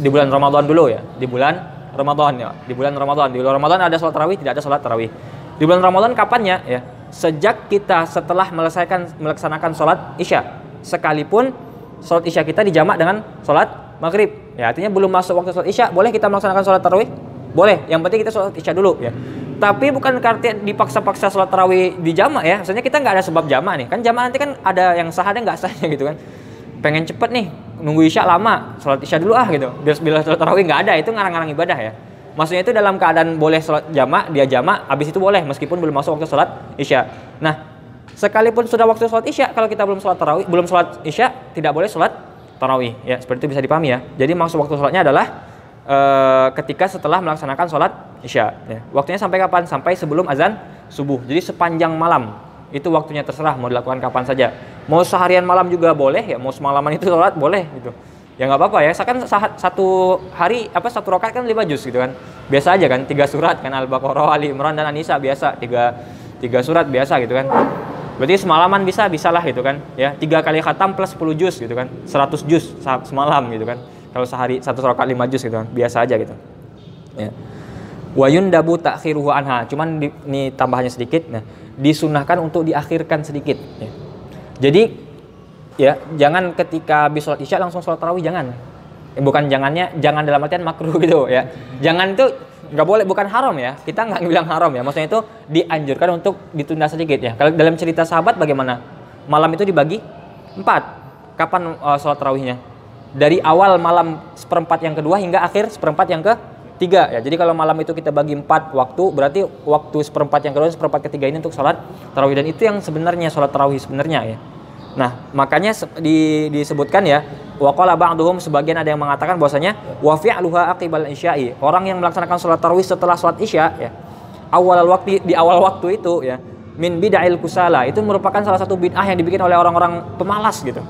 Di bulan Ramadan dulu ya, di bulan Ramadan ya, di bulan Ramadan. Di bulan Ramadan ada sholat tarawih, tidak ada sholat tarawih. Di bulan Ramadan kapannya ya? Sejak kita setelah melaksanakan sholat isya, sekalipun sholat isya kita dijamak dengan sholat maghrib ya, artinya belum masuk waktu sholat isya boleh kita melaksanakan sholat tarawih? Boleh, yang penting kita sholat isya dulu ya. Tapi bukan artinya dipaksa-paksa sholat tarawih dijamak ya, maksudnya kita nggak ada sebab jamak nih, kan jamak nanti kan ada yang sah ada nggak sahnya gitu kan. Pengen cepet nih, nunggu isya lama, sholat isya dulu gitu, biar sholat tarawih nggak ada, itu ngarang-ngarang ibadah ya. Maksudnya itu dalam keadaan boleh sholat jamak, dia jamak, habis itu boleh meskipun belum masuk waktu sholat isya. Nah, sekalipun sudah waktu sholat isya, kalau kita belum sholat tarawih, belum sholat isya, tidak boleh sholat tarawih ya. Seperti itu bisa dipahami ya. Jadi maksud waktu sholatnya adalah ketika setelah melaksanakan sholat isya ya. Waktunya sampai kapan? Sampai sebelum azan subuh. Jadi sepanjang malam itu waktunya, terserah mau dilakukan kapan saja. Mau seharian malam juga boleh ya, mau semalaman itu sholat boleh gitu. Ya nggak apa-apa ya, kan satu hari satu rakaat kan 5 juz gitu kan, biasa aja kan, 3 surat kan, Al-Baqarah, Ali Imran dan An-Nisa biasa, 3 surat biasa gitu kan. Berarti semalaman bisalah gitu kan ya, 3 kali khatam plus 10 juz gitu kan, 100 juz semalam gitu kan. Kalau sehari satu rakaat 5 juz gitu kan, biasa aja gitu ya. Wa yundabu ta'khiruhu anha, cuman ini tambahannya sedikit, nah disunahkan untuk diakhirkan sedikit ya. Jadi ya, jangan ketika habis sholat isya langsung sholat tarawih, jangan. Bukan jangan dalam artian makruh gitu ya. Jangan itu nggak boleh, bukan haram ya. Kita nggak bilang haram ya. Maksudnya itu dianjurkan untuk ditunda sedikit ya. Kalau dalam cerita sahabat bagaimana? Malam itu dibagi 4. Kapan sholat tarawihnya? Dari awal malam seperempat yang kedua hingga akhir seperempat yang ketiga ya. Jadi kalau malam itu kita bagi 4 waktu, berarti waktu seperempat yang kedua dan seperempat ketiga ini untuk sholat tarawih, dan itu yang sebenarnya sholat tarawih sebenarnya ya. Nah, makanya disebutkan ya, waqala ba'duhum, sebagian ada yang mengatakan bahwasanya wa fi'luha aqibal isya'i, orang yang melaksanakan salat tarawih setelah salat isya ya, di awal waktu itu ya, min bid'il kusala, itu merupakan salah satu bid'ah yang dibikin oleh orang-orang pemalas gitu.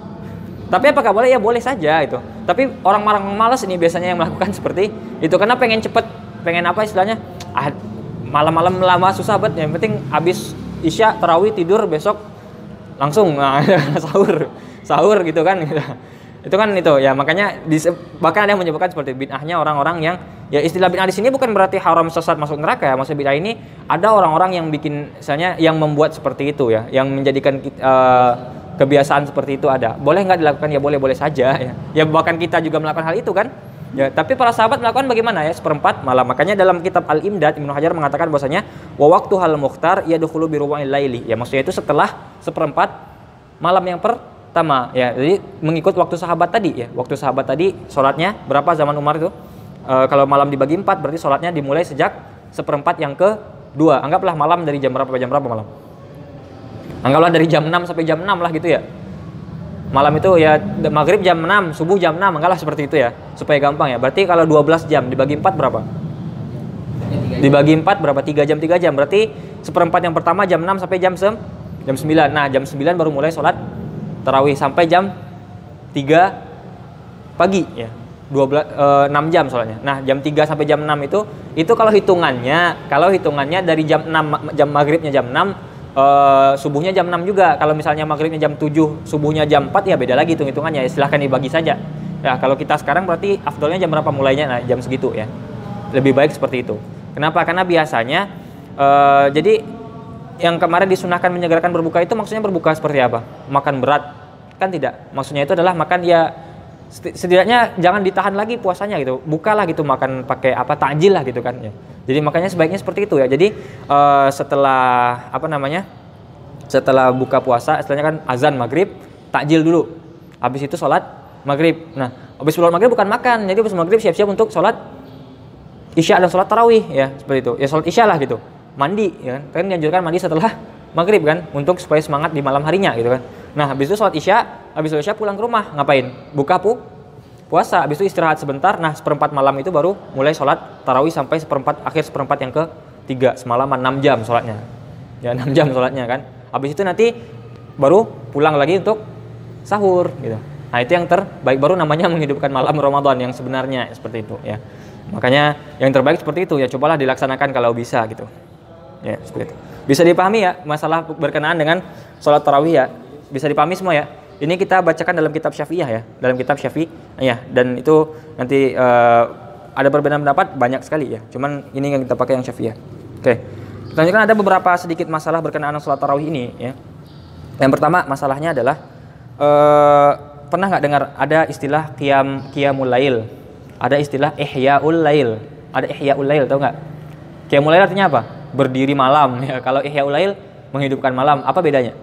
Tapi apakah boleh? Ya boleh saja itu. Tapi orang-orang malas ini biasanya yang melakukan seperti itu karena pengen cepet, pengen apa istilahnya? Malam-malam lama susah banget, yang penting habis isya tarawih tidur besok langsung sahur gitu kan gitu. Itu kan itu ya, makanya bahkan ada yang menyebutkan seperti bid'ahnya orang-orang yang ya, istilah bid'ah di sini bukan berarti haram sesat masuk neraka ya. Maksud bid'ah ini ada orang-orang yang bikin, misalnya yang membuat seperti itu ya, yang menjadikan kebiasaan seperti itu ada. Boleh nggak dilakukan? Ya boleh saja ya. Ya bahkan kita juga melakukan hal itu kan. Ya, tapi para sahabat melakukan bagaimana ya? Seperempat malam. Makanya dalam kitab Al-Imdad Ibnu Hajar mengatakan bahwasanya wa waqtuhal mukhtar yadkhulu bi rubu'il laili. Ya maksudnya itu setelah seperempat malam yang pertama ya. Jadi mengikut waktu sahabat tadi ya. Waktu sahabat tadi sholatnya berapa zaman Umar itu? Kalau malam dibagi 4 berarti sholatnya dimulai sejak seperempat yang kedua. Anggaplah malam dari jam berapa malam? Anggaplah dari jam 6 sampai jam 6 lah gitu ya. Malam itu ya maghrib jam 6, subuh jam 6, anggaplah seperti itu ya, supaya gampang ya. Berarti kalau 12 jam dibagi 4 berapa? Dibagi 4 berapa? 3 jam, berarti seperempat yang pertama jam 6 sampai jam 9. Nah jam 9 baru mulai sholat tarawih sampai jam 3 pagi ya, 6 jam soalnya. Nah jam 3 sampai jam 6 itu kalau hitungannya dari jam 6, jam maghribnya jam 6, subuhnya jam 6 juga. Kalau misalnya maghribnya jam 7, subuhnya jam 4 ya beda lagi hitung-hitungannya. Silahkan dibagi saja. Ya kalau kita sekarang berarti afdolnya jam berapa mulainya? Nah jam segitu ya. Lebih baik seperti itu. Kenapa? Karena biasanya jadi yang kemarin disunahkan menyegerakan berbuka itu maksudnya berbuka seperti apa? Makan berat? Kan tidak. Maksudnya itu adalah makan ya setidaknya jangan ditahan lagi puasanya gitu. Bukalah gitu, makan pakai takjil lah gitu kan ya. Jadi makanya sebaiknya seperti itu ya. Jadi setelah setelah buka puasa, istilahnya kan azan maghrib, takjil dulu. Habis itu sholat maghrib. Nah, habis sholat maghrib bukan makan. Jadi habis maghrib siap-siap untuk sholat isya dan sholat tarawih ya, seperti itu. Ya sholat isya lah gitu. Mandi ya kan. Kan dianjurkan mandi setelah maghrib kan, untuk supaya semangat di malam harinya gitu kan. Nah, habis itu sholat isya, habis sholat isya pulang ke rumah, ngapain? Buka puasa, habis itu istirahat sebentar. Nah, seperempat malam itu baru mulai sholat tarawih sampai akhir seperempat yang ke-3, semalaman 6 jam sholatnya. Ya, 6 jam sholatnya kan. Habis itu nanti baru pulang lagi untuk sahur gitu. Nah, itu yang terbaik, baru namanya menghidupkan malam Ramadan yang sebenarnya seperti itu ya. Makanya yang terbaik seperti itu ya, cobalah dilaksanakan kalau bisa gitu. Ya, seperti itu. Bisa dipahami ya masalah berkenaan dengan sholat tarawih ya. Bisa dipahami semua ya. Ini kita bacakan dalam kitab Syafi'iyah ya, dalam kitab Syafi'iyah, dan itu nanti ada perbedaan pendapat banyak sekali ya. Cuman ini yang kita pakai yang Syafi'iyah. Oke. Selanjutnya ada beberapa sedikit masalah berkenaan dengan sholat tarawih ini ya. Yang pertama masalahnya adalah pernah nggak dengar ada istilah qiyamul lail? Ada istilah ihya'ul lail. Ada ihya'ul lail, tahu nggak? Qiyamul lail artinya apa? Berdiri malam ya. Kalau ihya'ul lail menghidupkan malam, apa bedanya?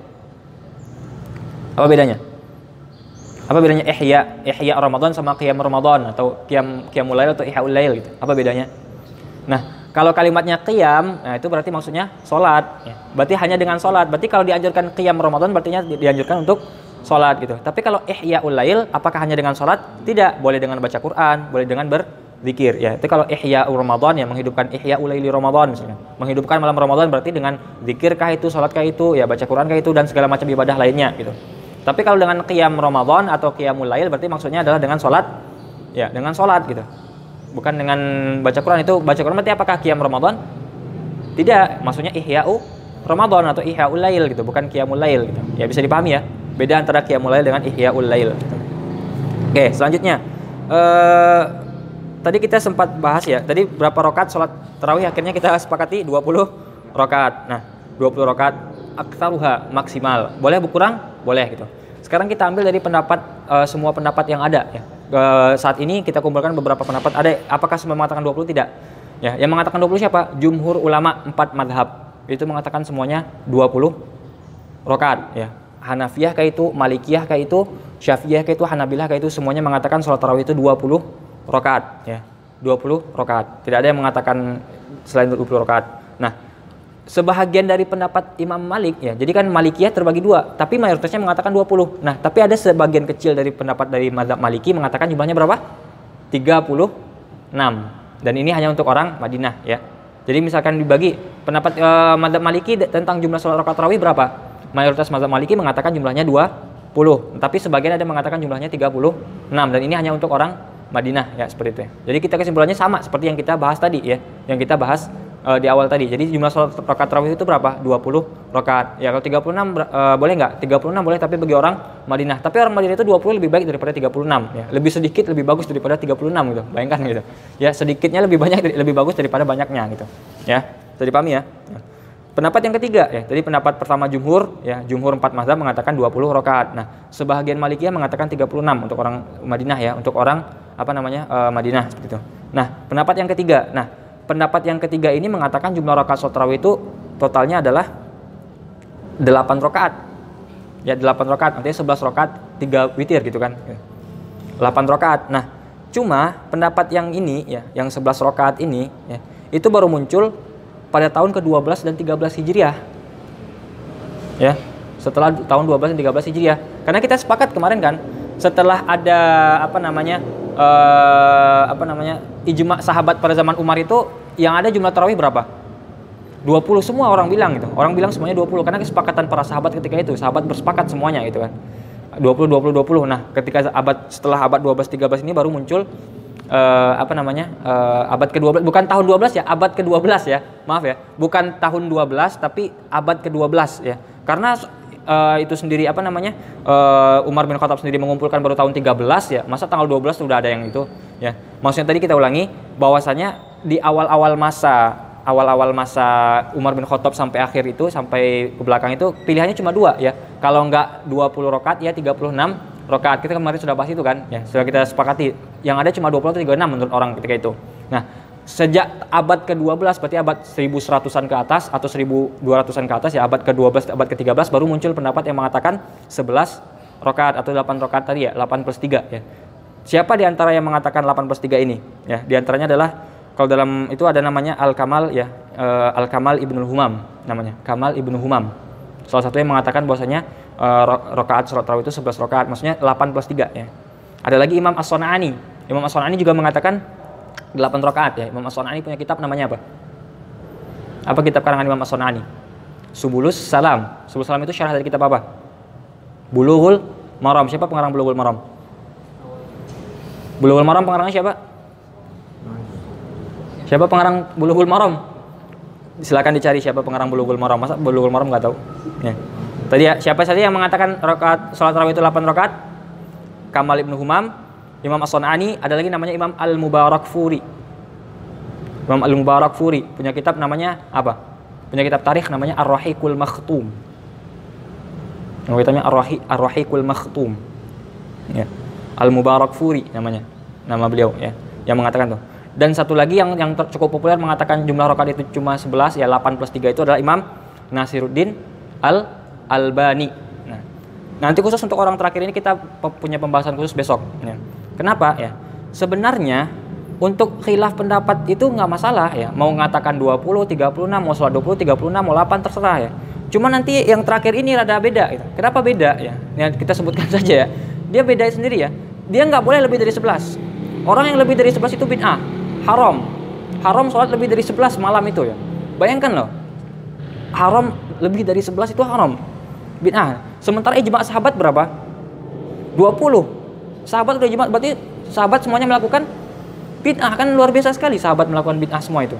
Apa bedanya? Apa bedanya ihya Ramadan sama qiyam Ramadan atau qiyamul lail atau ihya'ul lail gitu? Apa bedanya? Nah, kalau kalimatnya qiyam, nah itu berarti maksudnya salat ya. Berarti hanya dengan salat. Berarti kalau dianjurkan qiyam Ramadan berarti dianjurkan untuk salat gitu. Tapi kalau ihya'ul lail apakah hanya dengan salat? Tidak, boleh dengan baca Quran, boleh dengan berzikir ya. Itu kalau ihya'ul Ramadan ya, menghidupkan ihya'ul laili Ramadan misalnya. Menghidupkan malam Ramadan berarti dengan zikirkah itu, salatkah itu, ya baca Qurankah itu dan segala macam ibadah lainnya gitu. Tapi kalau dengan qiyam Ramadan atau qiyamul lail berarti maksudnya adalah dengan salat ya, dengan salat gitu. Bukan dengan baca Quran. Itu baca Quran berarti apakah qiyam Ramadan? Tidak, maksudnya ihya'u Ramadan atau ihya'ul lail gitu, bukan qiyamul lail gitu. Ya bisa dipahami ya. Beda antara qiyamul lail dengan ihya'ul lail. Oke, selanjutnya. Tadi kita sempat bahas ya. Tadi berapa rakaat salat tarawih akhirnya kita sepakati 20 rakaat. Nah, 20 rakaat aktsaruha maksimal. Boleh berkurang? Boleh gitu. Sekarang kita ambil dari pendapat semua pendapat yang ada ya. Saat ini kita kumpulkan beberapa pendapat. Ada apakah semua mengatakan 20? Tidak. Ya, yang mengatakan 20 siapa? Jumhur ulama 4 madhab. Itu mengatakan semuanya 20 rakaat ya. Hanafiyah kayak itu, Malikiyah kayak itu, Syafi'iyah kayak itu, Hanabilah kayak itu, semuanya mengatakan sholat tarawih itu 20 rakaat ya. 20 rakaat. Tidak ada yang mengatakan selain 20 rakaat. Nah, sebahagian dari pendapat Imam Malik ya. Jadi kan Malikiyah terbagi dua, tapi mayoritasnya mengatakan 20. Nah, tapi ada sebagian kecil dari pendapat dari mazhab Maliki mengatakan jumlahnya berapa? 36. Dan ini hanya untuk orang Madinah ya. Jadi misalkan dibagi pendapat mazhab Maliki tentang jumlah sholat rakaat tarawih berapa? Mayoritas mazhab Maliki mengatakan jumlahnya 20, tapi sebagian ada mengatakan jumlahnya 36, dan ini hanya untuk orang Madinah ya, seperti itu ya. Jadi kita kesimpulannya sama seperti yang kita bahas tadi ya, yang kita bahas di awal tadi. Jadi jumlah sholat rakaat tarawih itu berapa? 20 rakaat. Ya kalau 36 boleh nggak? 36 boleh, tapi bagi orang Madinah. Tapi orang Madinah itu 20 lebih baik daripada 36 ya. Lebih sedikit lebih bagus daripada 36 gitu. Bayangkan gitu. Ya, sedikitnya lebih banyak lebih bagus daripada banyaknya gitu. Ya. Bisa dipahami ya? Pendapat yang ketiga ya, tadi pendapat pertama jumhur ya, jumhur 4 mazhab mengatakan 20 rakaat. Nah, sebahagian Malikiyah mengatakan 36 untuk orang Madinah ya, untuk orang Madinah seperti itu. Nah, pendapat yang ketiga. Nah, pendapat yang ketiga ini mengatakan jumlah rakaat sholat tarawih itu totalnya adalah 8 rakaat. Ya, 8 rakaat, artinya 11 rakaat 3 witir gitu kan. 8 rakaat. Nah, cuma pendapat yang ini ya, yang 11 rakaat ini ya, itu baru muncul pada tahun ke-12 dan 13 Hijriah. Ya, setelah tahun 12 dan 13 Hijriah. Karena kita sepakat kemarin kan, setelah ada ijma sahabat pada zaman Umar itu yang ada jumlah tarawih berapa? 20, semua orang bilang gitu. Orang bilang semuanya 20 karena kesepakatan para sahabat ketika itu. Sahabat bersepakat semuanya gitu kan. 20. Nah, ketika setelah abad 12 13 ini baru muncul abad ke-12, bukan tahun 12 ya, abad ke-12 ya. Maaf ya. Bukan tahun 12 tapi abad ke-12 ya. Karena itu sendiri Umar bin Khattab sendiri mengumpulkan baru tahun 13 ya. Masa tanggal 12 sudah ada yang itu ya. Maksudnya tadi kita ulangi bahwasanya di awal-awal masa Umar bin Khattab sampai akhir itu, sampai ke belakang itu pilihannya cuma 2 ya. Kalau enggak 20 rakaat ya 36 rakaat. Kita kemarin sudah bahas itu kan ya, sudah kita sepakati yang ada cuma 20 atau 36 menurut orang ketika itu. Nah, sejak abad ke-12 berarti abad 1100-an ke atas atau 1200-an ke atas ya, abad ke-12 abad ke-13 baru muncul pendapat yang mengatakan 11 rakaat atau 8 rakaat tadi ya, 8 plus 3 ya. Siapa di antara yang mengatakan 8 plus 3 ini ya? Di antaranya adalah kalau dalam itu ada namanya Al-Kamal ya, Al-Kamal Ibnul Humam namanya, Kamal Ibnu Humam. Salah satunya mengatakan bahwasanya rakaat salat tarawih itu 11 rakaat, maksudnya 8 plus 3 ya. Ada lagi Imam As-Sun'ani. Imam As-Sun'ani juga mengatakan 8 rakaat ya. Imam As-Sun'ani punya kitab namanya apa? Apa kitab karangan Imam As-Sun'ani? Subulus Salam. Subulus Salam itu syarah dari kitab apa? Bulughul Maram. Siapa pengarang Bulughul Maram? Bulughul Maram pengarangnya siapa? Siapa pengarang Bulughul Maram? Silakan dicari siapa pengarang Bulughul Maram. Masa Bulughul Maram nggak tahu? Ya. Tadi ya, siapa saja yang mengatakan rakaat salat tarawih itu 8 rakaat? Kamal Ibnu Humam, Imam As-Sun'ani, ada lagi namanya Imam Al-Mubarakfuri. Imam Al-Mubarakfuri punya kitab namanya apa? Punya kitab tarikh namanya Ar-Rahiqul Makhtum. Nama kitabnya Ar-Rahiqul Makhtum. Ya. Al-Mubarakfuri namanya. Nama beliau ya, yang mengatakan tuh. Dan satu lagi yang cukup populer mengatakan jumlah rakaat itu cuma 11 ya, 8 plus 3 itu adalah Imam Nasiruddin Al-Albani. Nah, nanti khusus untuk orang terakhir ini kita punya pembahasan khusus besok ya. Kenapa ya? Sebenarnya untuk khilaf pendapat itu nggak masalah ya. Mau mengatakan 20, 36, mau sholat 20, 36, mau 8 terserah ya. Cuma nanti yang terakhir ini rada beda gitu. Kenapa beda ya? Kita sebutkan saja ya. Dia beda sendiri ya. Dia nggak boleh lebih dari 11. Orang yang lebih dari 11 itu bid'ah. Haram. Haram sholat lebih dari 11 malam itu ya. Bayangkan loh. Haram lebih dari 11 itu haram. Bid'ah. Sementara ijma' sahabat berapa? 20. Sahabat udah ijma', berarti sahabat semuanya melakukan bid'ah, kan luar biasa sekali sahabat melakukan bid'ah semua itu.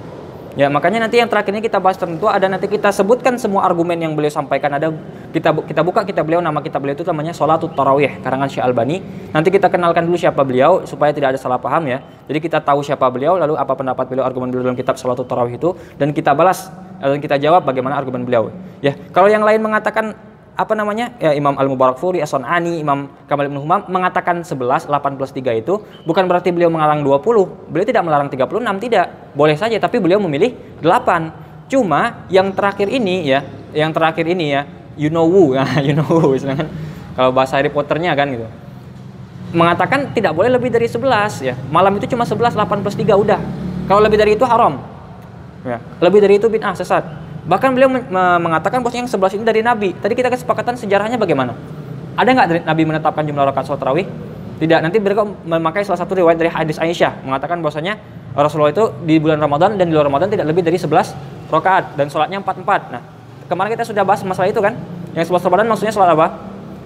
Ya, makanya nanti yang terakhir ini kita bahas tentu ada, nanti kita sebutkan semua argumen yang beliau sampaikan. Ada kita buka kitab beliau, nama kitab beliau itu namanya Shalatut Tarawih karangan Syekh Albani. Nanti kita kenalkan dulu siapa beliau supaya tidak ada salah paham ya. Jadi kita tahu siapa beliau, lalu apa pendapat beliau, argumen beliau dalam kitab Shalatut Tarawih itu, dan kita balas dan kita jawab bagaimana argumen beliau. Ya, kalau yang lain mengatakan apa namanya? Ya, Imam Al-Mubarakfuri, As-Sun'ani, Imam Kamal Ibnu Humam mengatakan 11, 8 plus 3 itu bukan berarti beliau melarang 20. Beliau tidak melarang 36, tidak. Boleh saja, tapi beliau memilih 8. Cuma yang terakhir ini ya, you know who, kalau bahasa Harry Potternya kan gitu. Mengatakan tidak boleh lebih dari 11 ya. Malam itu cuma 11, 8 plus 3 udah. Kalau lebih dari itu haram. Ya, lebih dari itu bid'ah, sesat. Bahkan beliau mengatakan bahwa yang 11 ini dari Nabi. Tadi kita kesepakatan sejarahnya bagaimana? Ada nggak Nabi menetapkan jumlah rakaat sholat tarawih? Tidak. Nanti mereka memakai salah satu riwayat dari hadis Aisyah mengatakan bahwasanya Rasulullah itu di bulan Ramadan dan di luar Ramadan tidak lebih dari 11 rakaat dan sholatnya 4-4. Nah, kemarin kita sudah bahas masalah itu kan? Yang 11 Ramadan maksudnya sholat apa?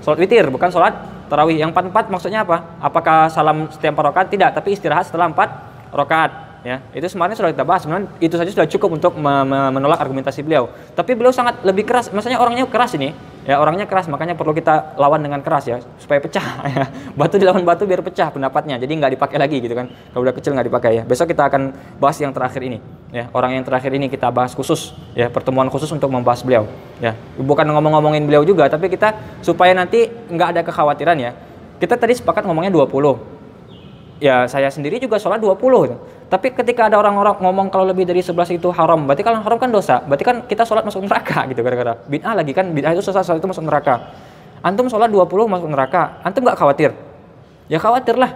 Sholat witir, bukan sholat tarawih. Yang 4-4 maksudnya apa? Apakah salam setiap 4 rakaat? Tidak, tapi istirahat setelah 4 rakaat. Ya, itu sebenarnya sudah kita bahas. Sebenarnya itu saja sudah cukup untuk menolak argumentasi beliau. Tapi beliau sangat lebih keras. Maksudnya orangnya keras ini. Ya, orangnya keras, makanya perlu kita lawan dengan keras ya, supaya pecah. Ya. Batu dilawan batu biar pecah pendapatnya. Jadi nggak dipakai lagi gitu kan. Kalau udah kecil nggak dipakai ya. Besok kita akan bahas yang terakhir ini. Ya, orang yang terakhir ini kita bahas khusus. Ya, pertemuan khusus untuk membahas beliau. Ya, bukan ngomong-ngomongin beliau juga, tapi kita supaya nanti nggak ada kekhawatiran ya. Kita tadi sepakat ngomongnya 20. Ya, saya sendiri juga sholat 20 gitu. Tapi ketika ada orang-orang ngomong kalau lebih dari 11 itu haram, berarti kalau haram kan dosa. Berarti kan kita sholat masuk neraka gitu gara-gara bid'ah lagi kan, bid'ah itu sholat itu masuk neraka. Antum sholat 20 masuk neraka, antum nggak khawatir? Ya khawatir lah.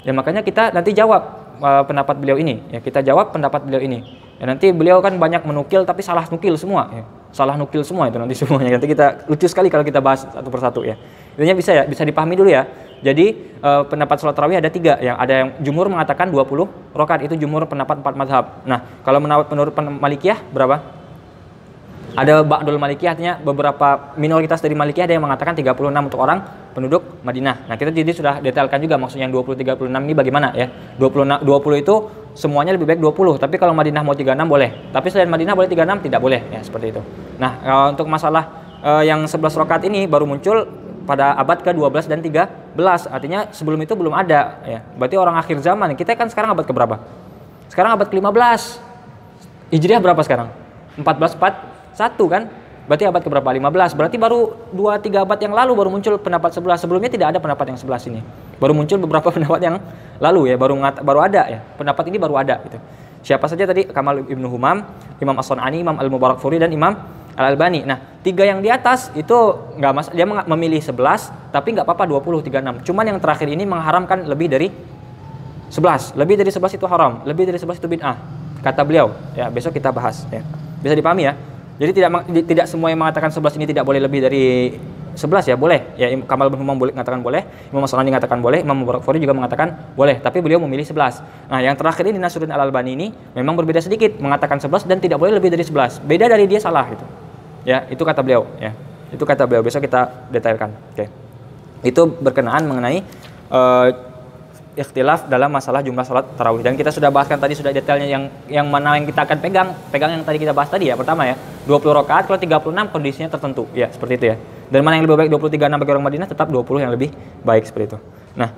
Ya makanya kita nanti jawab pendapat beliau ini. Ya kita jawab pendapat beliau ini. Ya nanti beliau kan banyak menukil tapi salah nukil semua. Ya. Salah nukil semua itu nanti semuanya. Nanti kita lucu sekali kalau kita bahas satu persatu ya. Intinya bisa dipahami dulu ya. Jadi pendapat sholat tarawih ada 3, yang ada yang jumhur mengatakan 20 rakaat, itu jumhur pendapat 4 mazhab. Nah, kalau menurut Malikiyah berapa? Ada Ba'dul Malikiyah, artinya beberapa minoritas dari Malikiyah ada yang mengatakan 36 untuk orang penduduk Madinah. Nah, kita jadi sudah detailkan juga maksudnya yang 20 36 ini bagaimana ya. 20 itu semuanya lebih baik 20, tapi kalau Madinah mau 36 boleh. Tapi selain Madinah boleh 36, tidak boleh ya, seperti itu. Nah, untuk masalah yang 11 rakaat ini baru muncul pada abad ke-12 dan 13. Artinya sebelum itu belum ada ya. Berarti orang akhir zaman. Kita kan sekarang abad ke-berapa? Sekarang abad ke-15. Hijriah berapa sekarang? 1441 kan? Berarti abad ke-berapa? 15. Berarti baru 2-3 abad yang lalu baru muncul pendapat 11. Sebelumnya tidak ada pendapat yang 11 ini. Baru muncul beberapa pendapat yang lalu ya, baru ada ya. Pendapat ini baru ada gitu. Siapa saja tadi? Kamal Ibnu Humam, Imam As-Sun'ani, Imam Al-Mubarakfuri dan Imam Al-Albani. Nah, 3 yang di atas itu nggak masalah, dia memilih 11, tapi nggak apa-apa 20, 36. Cuman yang terakhir ini mengharamkan lebih dari 11. Lebih dari 11 itu haram, lebih dari 11 itu bid'ah. Kata beliau, ya besok kita bahas ya. Bisa dipahami ya? Jadi tidak semua yang mengatakan 11 ini tidak boleh lebih dari 11 ya, boleh. Ya Kamal bin Humam boleh mengatakan boleh, Imam As-Sanani mengatakan boleh, Imam Mubarakfuri juga mengatakan boleh, tapi beliau memilih 11. Nah, yang terakhir ini Nasruddin Al-Albani ini memang berbeda sedikit, mengatakan 11 dan tidak boleh lebih dari 11. Beda dari dia salah gitu. Ya, itu kata beliau ya. Itu kata beliau, besok kita detailkan. Oke. Itu berkenaan mengenai ikhtilaf dalam masalah jumlah salat tarawih, dan kita sudah bahaskan tadi sudah detailnya yang mana yang kita akan pegang yang tadi kita bahas tadi ya. Pertama ya 20 rakaat, kalau 36 kondisinya tertentu ya, seperti itu ya. Dan mana yang lebih baik 23 bagi orang Madinah, tetap 20 yang lebih baik seperti itu. Nah,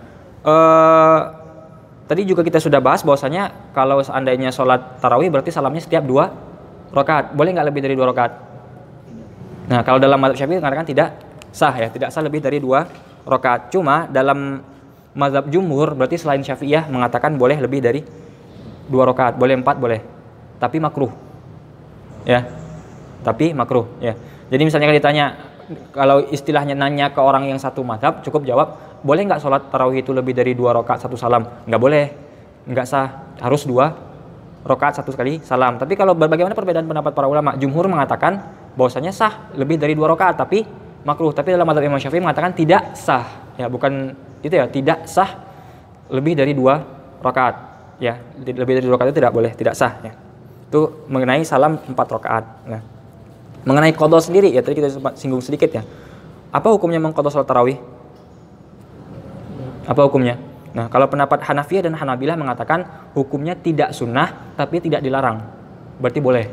tadi juga kita sudah bahas bahwasanya kalau seandainya sholat tarawih berarti salamnya setiap 2 rakaat, boleh nggak lebih dari 2 rakaat? Nah, kalau dalam mazhab Syafi'i mengatakan tidak sah ya, tidak sah lebih dari 2 rakaat. Cuma dalam mazhab jumhur berarti selain Syafi'iyah mengatakan boleh lebih dari 2 rakaat, boleh 4 boleh, tapi makruh ya, tapi makruh ya. Jadi misalnya kalau ditanya, kalau istilahnya nanya ke orang yang satu mazhab, cukup jawab boleh nggak sholat tarawih itu lebih dari 2 rakaat 1 salam? Nggak boleh, nggak sah, harus 2 rakaat 1 kali salam. Tapi kalau bagaimana perbedaan pendapat para ulama, jumhur mengatakan bahwasanya sah lebih dari 2 rakaat tapi makruh, tapi dalam mazhab Imam Syafi'i mengatakan tidak sah ya, bukan itu ya, tidak sah lebih dari 2 rakaat ya, lebih dari 2 rakaat itu tidak boleh, tidak sah ya. Itu mengenai salam 4 rakaat. Nah, mengenai qadha sendiri ya, tadi kita sempat singgung sedikit ya. Apa hukumnya mengqadha salat tarawih? Apa hukumnya? Nah, kalau pendapat Hanafiyah dan Hanabilah mengatakan hukumnya tidak sunnah tapi tidak dilarang, berarti boleh.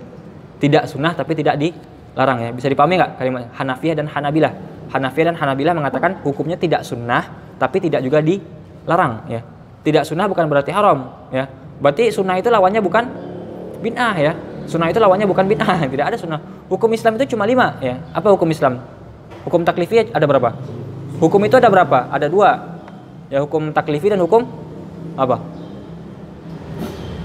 Tidak sunnah tapi tidak dilarang ya. Bisa dipahami nggak kalimat Hanafiyah dan Hanabilah? Hanafiyah dan Hanabilah mengatakan hukumnya tidak sunnah tapi tidak juga dilarang ya. Tidak sunnah bukan berarti haram ya. Berarti sunnah itu lawannya bukan bid'ah ya. Sunnah itu lawannya bukan bid'ah. Tidak ada sunnah. Hukum Islam itu cuma 5 ya. Apa hukum Islam? Hukum taklifiyah ada berapa? Hukum itu ada berapa? Ada 2. Ya, hukum taklifi dan hukum apa?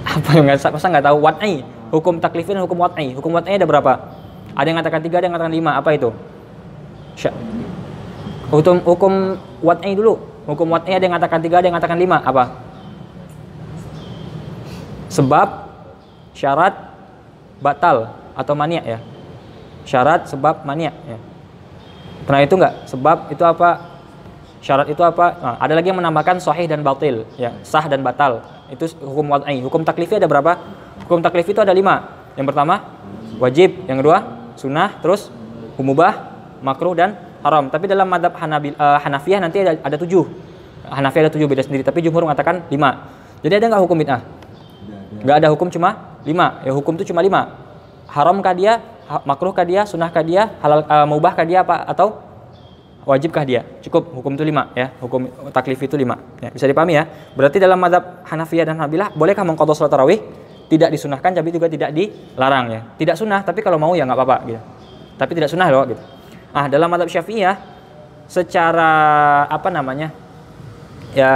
Apa yang nggak tahu? Wad'i. Hukum taklifi dan hukum wad'i. Hukum wad'i ada berapa? Ada yang mengatakan 3, ada yang mengatakan 5. Apa itu? Hukum wad'i dulu. Hukum wad'i ada yang mengatakan 3, ada yang mengatakan 5. Apa? Sebab, syarat, batal atau mani' ya. Syarat, sebab, mani' ya. Pernah itu enggak? Sebab itu apa? Syarat itu apa? Nah, ada lagi yang menambahkan sahih dan batil ya, sah dan batal. Itu hukum wad'i. Hukum taklifi ada berapa? Hukum taklifi itu ada 5. Yang pertama, wajib. Yang kedua, sunnah. Terus, mubah, makruh dan haram. Tapi dalam mazhab Hanafiyah nanti ada 7. Hanafiyah ada 7 beda sendiri, tapi jumhur mengatakan 5. Jadi ada nggak hukum bid'ah? Nggak ada hukum, cuma 5. Ya, hukum itu cuma 5. Haramkah dia? Makruhkah dia? Sunnahkah dia? Halal mubahkah dia apa atau wajibkah dia? Cukup hukum itu 5 ya. Hukum taklif itu 5. Ya, bisa dipahami ya. Berarti dalam mazhab Hanafiyah dan Hanabilah bolehkah mengqadha salat tarawih? Tidak disunahkan tapi juga tidak dilarang ya. Tidak sunnah tapi kalau mau ya nggak apa-apa gitu. Tapi tidak sunnah loh gitu. Ah, dalam mazhab Syafi'iyah secara apa namanya? Ya,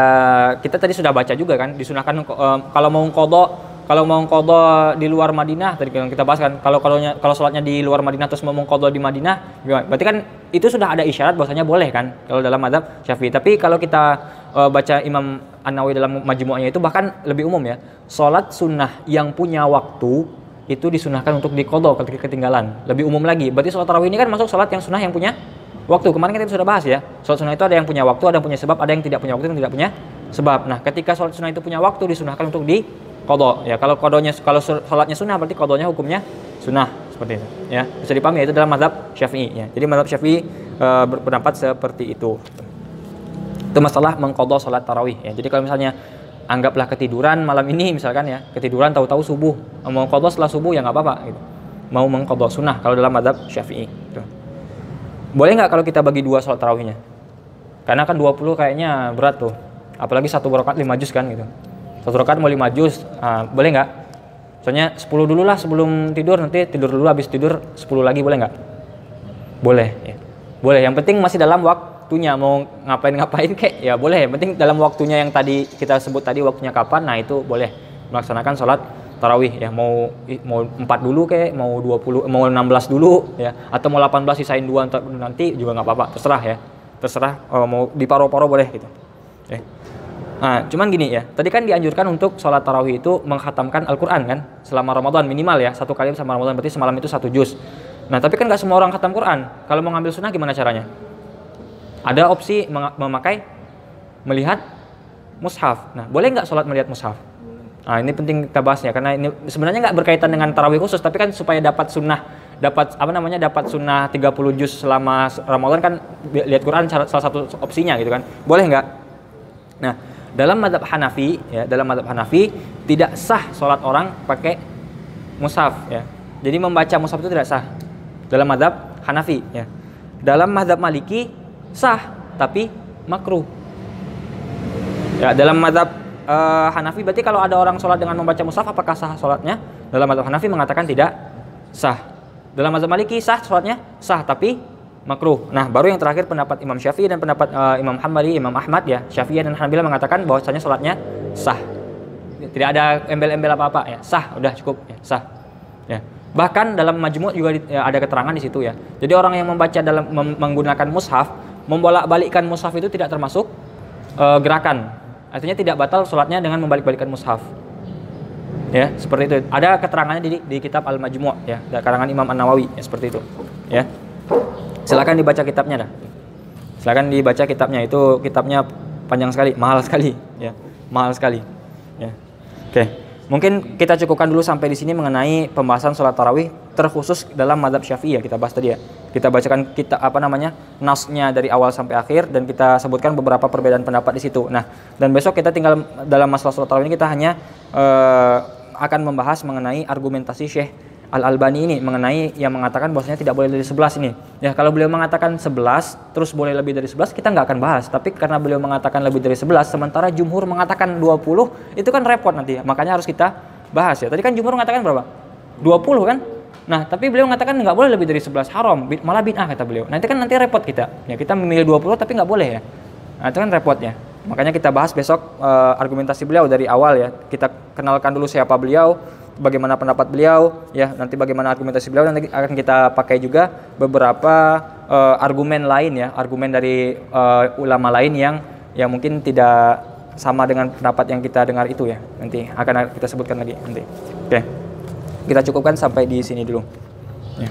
kita tadi sudah baca juga kan, disunahkan kalau mau qadha di luar Madinah, tadi yang kita bahas kan, kalau sholatnya di luar Madinah terus mau qadha di Madinah, berarti kan itu sudah ada isyarat bahwasanya boleh kan kalau dalam mazhab Syafi'i. Tapi kalau kita baca Imam An-Nawawi dalam Majmu'ahnya itu bahkan lebih umum ya. Sholat sunnah yang punya waktu itu disunahkan untuk diqadha ketika ketinggalan. Lebih umum lagi. Berarti sholat tarawih ini kan masuk sholat yang sunnah yang punya waktu. Kemarin kan kita sudah bahas ya. Sholat sunnah itu ada yang punya waktu, ada yang punya sebab, ada yang tidak punya waktu, dan tidak punya sebab. Nah, ketika sholat sunnah itu punya waktu disunahkan untuk diqadha. Ya, kalau sholatnya sunnah berarti qadhanya hukumnya sunnah seperti itu. Ya, bisa dipahami ya, itu dalam mazhab Syafi'i ya. Jadi mazhab Syafi'i berpendapat seperti itu. Itu masalah mengqadha sholat tarawih ya. Jadi kalau misalnya anggaplah ketiduran malam ini misalkan ya, ketiduran tahu-tahu subuh, mau qadha setelah subuh ya nggak apa-apa gitu. Mau mengqadha sunnah kalau dalam mazhab Syafi'i gitu. Boleh nggak kalau kita bagi 2 sholat tarawihnya? Karena kan 20 kayaknya berat tuh. Apalagi 1 rakaat 5 juz kan gitu. 1 rakaat mau 5 juz, boleh nggak? Soalnya 10 dulu lah sebelum tidur, nanti tidur dulu, habis tidur 10 lagi, boleh nggak? Boleh ya. Boleh, yang penting masih dalam waktunya. Mau ngapain kayak ya boleh, yang penting dalam waktunya yang tadi kita sebut tadi waktunya kapan, nah itu boleh melaksanakan sholat tarawih ya. Mau 4 dulu kayak, mau 20, mau 16 dulu ya, atau mau 18 sisain 2 nanti juga nggak apa-apa, terserah ya. Terserah, mau di paro-paro boleh gitu. Nah, cuman gini ya, tadi kan dianjurkan untuk sholat tarawih itu menghatamkan Al-Quran kan selama Ramadan minimal ya, 1 kali selama Ramadan, berarti semalam itu 1 juz. Nah, tapi kan nggak semua orang khatam Quran. Kalau mau ngambil sunnah gimana caranya? Ada opsi memakai melihat mushaf. Nah, boleh nggak sholat melihat mushaf? Nah, ini penting kita bahas ya, karena ini sebenarnya nggak berkaitan dengan tarawih khusus, tapi kan supaya dapat sunnah, dapat sunnah 30 juz selama Ramadan kan lihat Quran salah satu opsinya gitu kan. Boleh nggak? Nah, dalam mazhab Hanafi tidak sah sholat orang pakai mushaf ya. Jadi membaca mushaf itu tidak sah dalam mazhab Hanafi ya. Dalam mazhab Maliki sah tapi makruh. Ya, dalam mazhab Hanafi berarti kalau ada orang sholat dengan membaca mushaf apakah sah sholatnya? Dalam mazhab Hanafi mengatakan tidak sah. Dalam mazhab Maliki sah sholatnya, sah tapi makruh. Nah, baru yang terakhir pendapat Imam Syafi'i dan pendapat Imam Hambali, Imam Ahmad ya, Syafi'i dan Hanbali mengatakan bahwasanya sholatnya sah. Tidak ada embel-embel apa-apa ya, sah, udah cukup ya, sah. Ya. Bahkan dalam Majmu' juga ada keterangan di situ ya. Jadi orang yang membaca menggunakan mushaf, membolak-balikkan mushaf itu tidak termasuk gerakan. Artinya tidak batal sholatnya dengan membalik-balikkan mushaf. Ya, seperti itu. Ada keterangannya di kitab Al-Majmu' ya, karangan Imam An-Nawawi ya, seperti itu. Ya. Silakan dibaca kitabnya dah. Silakan dibaca kitabnya, itu kitabnya panjang sekali, mahal sekali ya. Mahal sekali. Ya. Oke. Mungkin kita cukupkan dulu sampai di sini mengenai pembahasan sholat tarawih terkhusus dalam mazhab Syafi'i ya, kita bahas tadi ya. Kita bacakan nasnya dari awal sampai akhir dan kita sebutkan beberapa perbedaan pendapat di situ. Nah, dan besok kita tinggal dalam masalah sholat tarawih ini kita hanya akan membahas mengenai argumentasi Syekh Al-Albani ini mengenai yang mengatakan bahwasanya tidak boleh dari 11 ini. Ya, kalau beliau mengatakan 11 terus boleh lebih dari 11 kita nggak akan bahas. Tapi karena beliau mengatakan lebih dari 11 sementara jumhur mengatakan 20, itu kan repot nanti ya. Makanya harus kita bahas ya. Tadi kan jumhur mengatakan berapa? 20 kan? Nah, tapi beliau mengatakan nggak boleh lebih dari 11, haram, malah bid'ah kata beliau. Nanti repot kita. Ya, kita memilih 20 tapi nggak boleh ya. Nah, itu kan repotnya. Makanya kita bahas besok argumentasi beliau dari awal ya. Kita kenalkan dulu siapa beliau, bagaimana pendapat beliau, ya nanti bagaimana argumentasi beliau, nanti akan kita pakai juga beberapa argumen lain ya, argumen dari ulama lain yang mungkin tidak sama dengan pendapat yang kita dengar itu ya, nanti akan kita sebutkan lagi nanti. Oke, kita cukupkan sampai di sini dulu. Ya.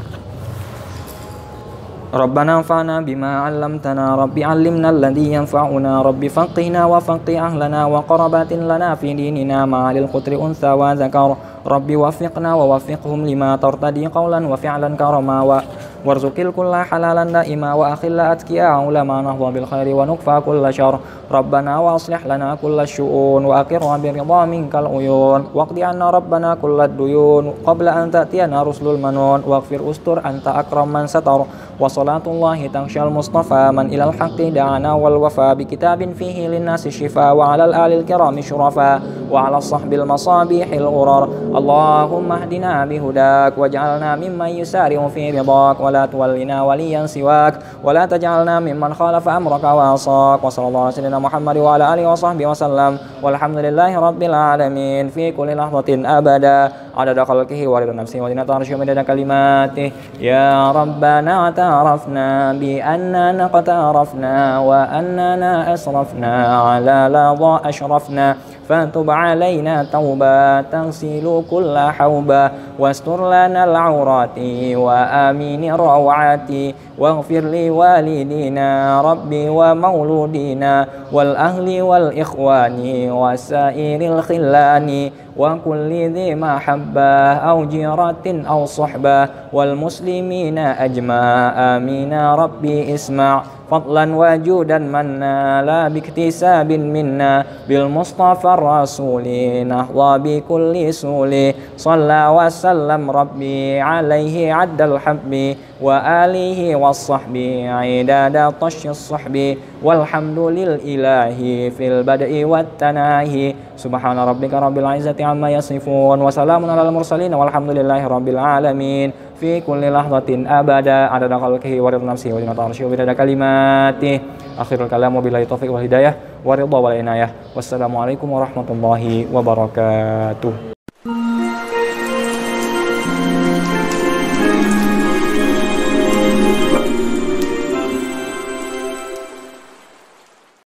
Rabbana anfa'na bima 'allamtana rabbi 'allimna alladhi yanfa'una rabbi faqihna wa faqih ahlana wa qarabatin lana fi dinina ma'alil qutri unsa wa zakar rabbi wafiqna wa wafiqhum lima tartadi qawlan wa fi'lan karama warzuqil kulla halalan daima wa akhilla atqiya ulama nahwa bil khairi wa nukfa kulla syarr rabbana wa aslih lana kulla syu'un wa aqirna bi ridha minkal uyun waqdi anna rabbana kullad duyun qabla an ta'tiyana rusulul manun waghfir ustur anta akram man satar wa salatullahi tanshal mustafa man ilal haqqi da'ana wal wafa bi kitabin fihi linnasi shifa wa 'alal alil kirami syurafa wa 'alas sahbil masabihil urar Allahumma hdina bihudak waj'alna mimman yusari'u fi ridak wa la tuwallina waliyan siwak wa la taj'alna mimman khalafa amraka wa asak wa sallallahu alaihi wasallam Muhammad wa ala alihi wa sahbihi wa sallam walhamdulillahi rabbil alamin fi kulli lahzatin abada adada khalqihi wa ridha nafsihi wa zinata arsyihi wa midada kalimatihi ya rabbana ta'arafna bi annana qad ta'arafna wa annana asrafna ala ladha ashrafna fatub alaina tauba tagsilu kulla hauba wastur lana al-aurati wa amini rawati waghfir li walidina rabbi wa mauludina wal ahli wal ikhwani wa sairil khillani wa kulli dhi mahabbah aw jiratin aw suhbah wal muslimina ajma amina rabbi isma' fadlan wajudan manna la biktisabin minna bil mustafa rasuli nahwa bi kulli suli salla wa sallam rabbi alaihi addal habbi wa alihi wassahbi idada tasyis sahbi walhamdulil ilahi fil bada'i wat tanahi subhana rabbika rabbil izzati amma yasifun wa salamun alal mursalin walhamdulillahi rabbil alamin fi kulli lahzatin abada adada khalqihi wa ridha nafsihi wa zinata arsyihi wa bidada kalimatihi akhirul kalam wa billahi taufiq wal hidayah wa ridha wal inayah wassalamu alaikum warahmatullahi wabarakatuh.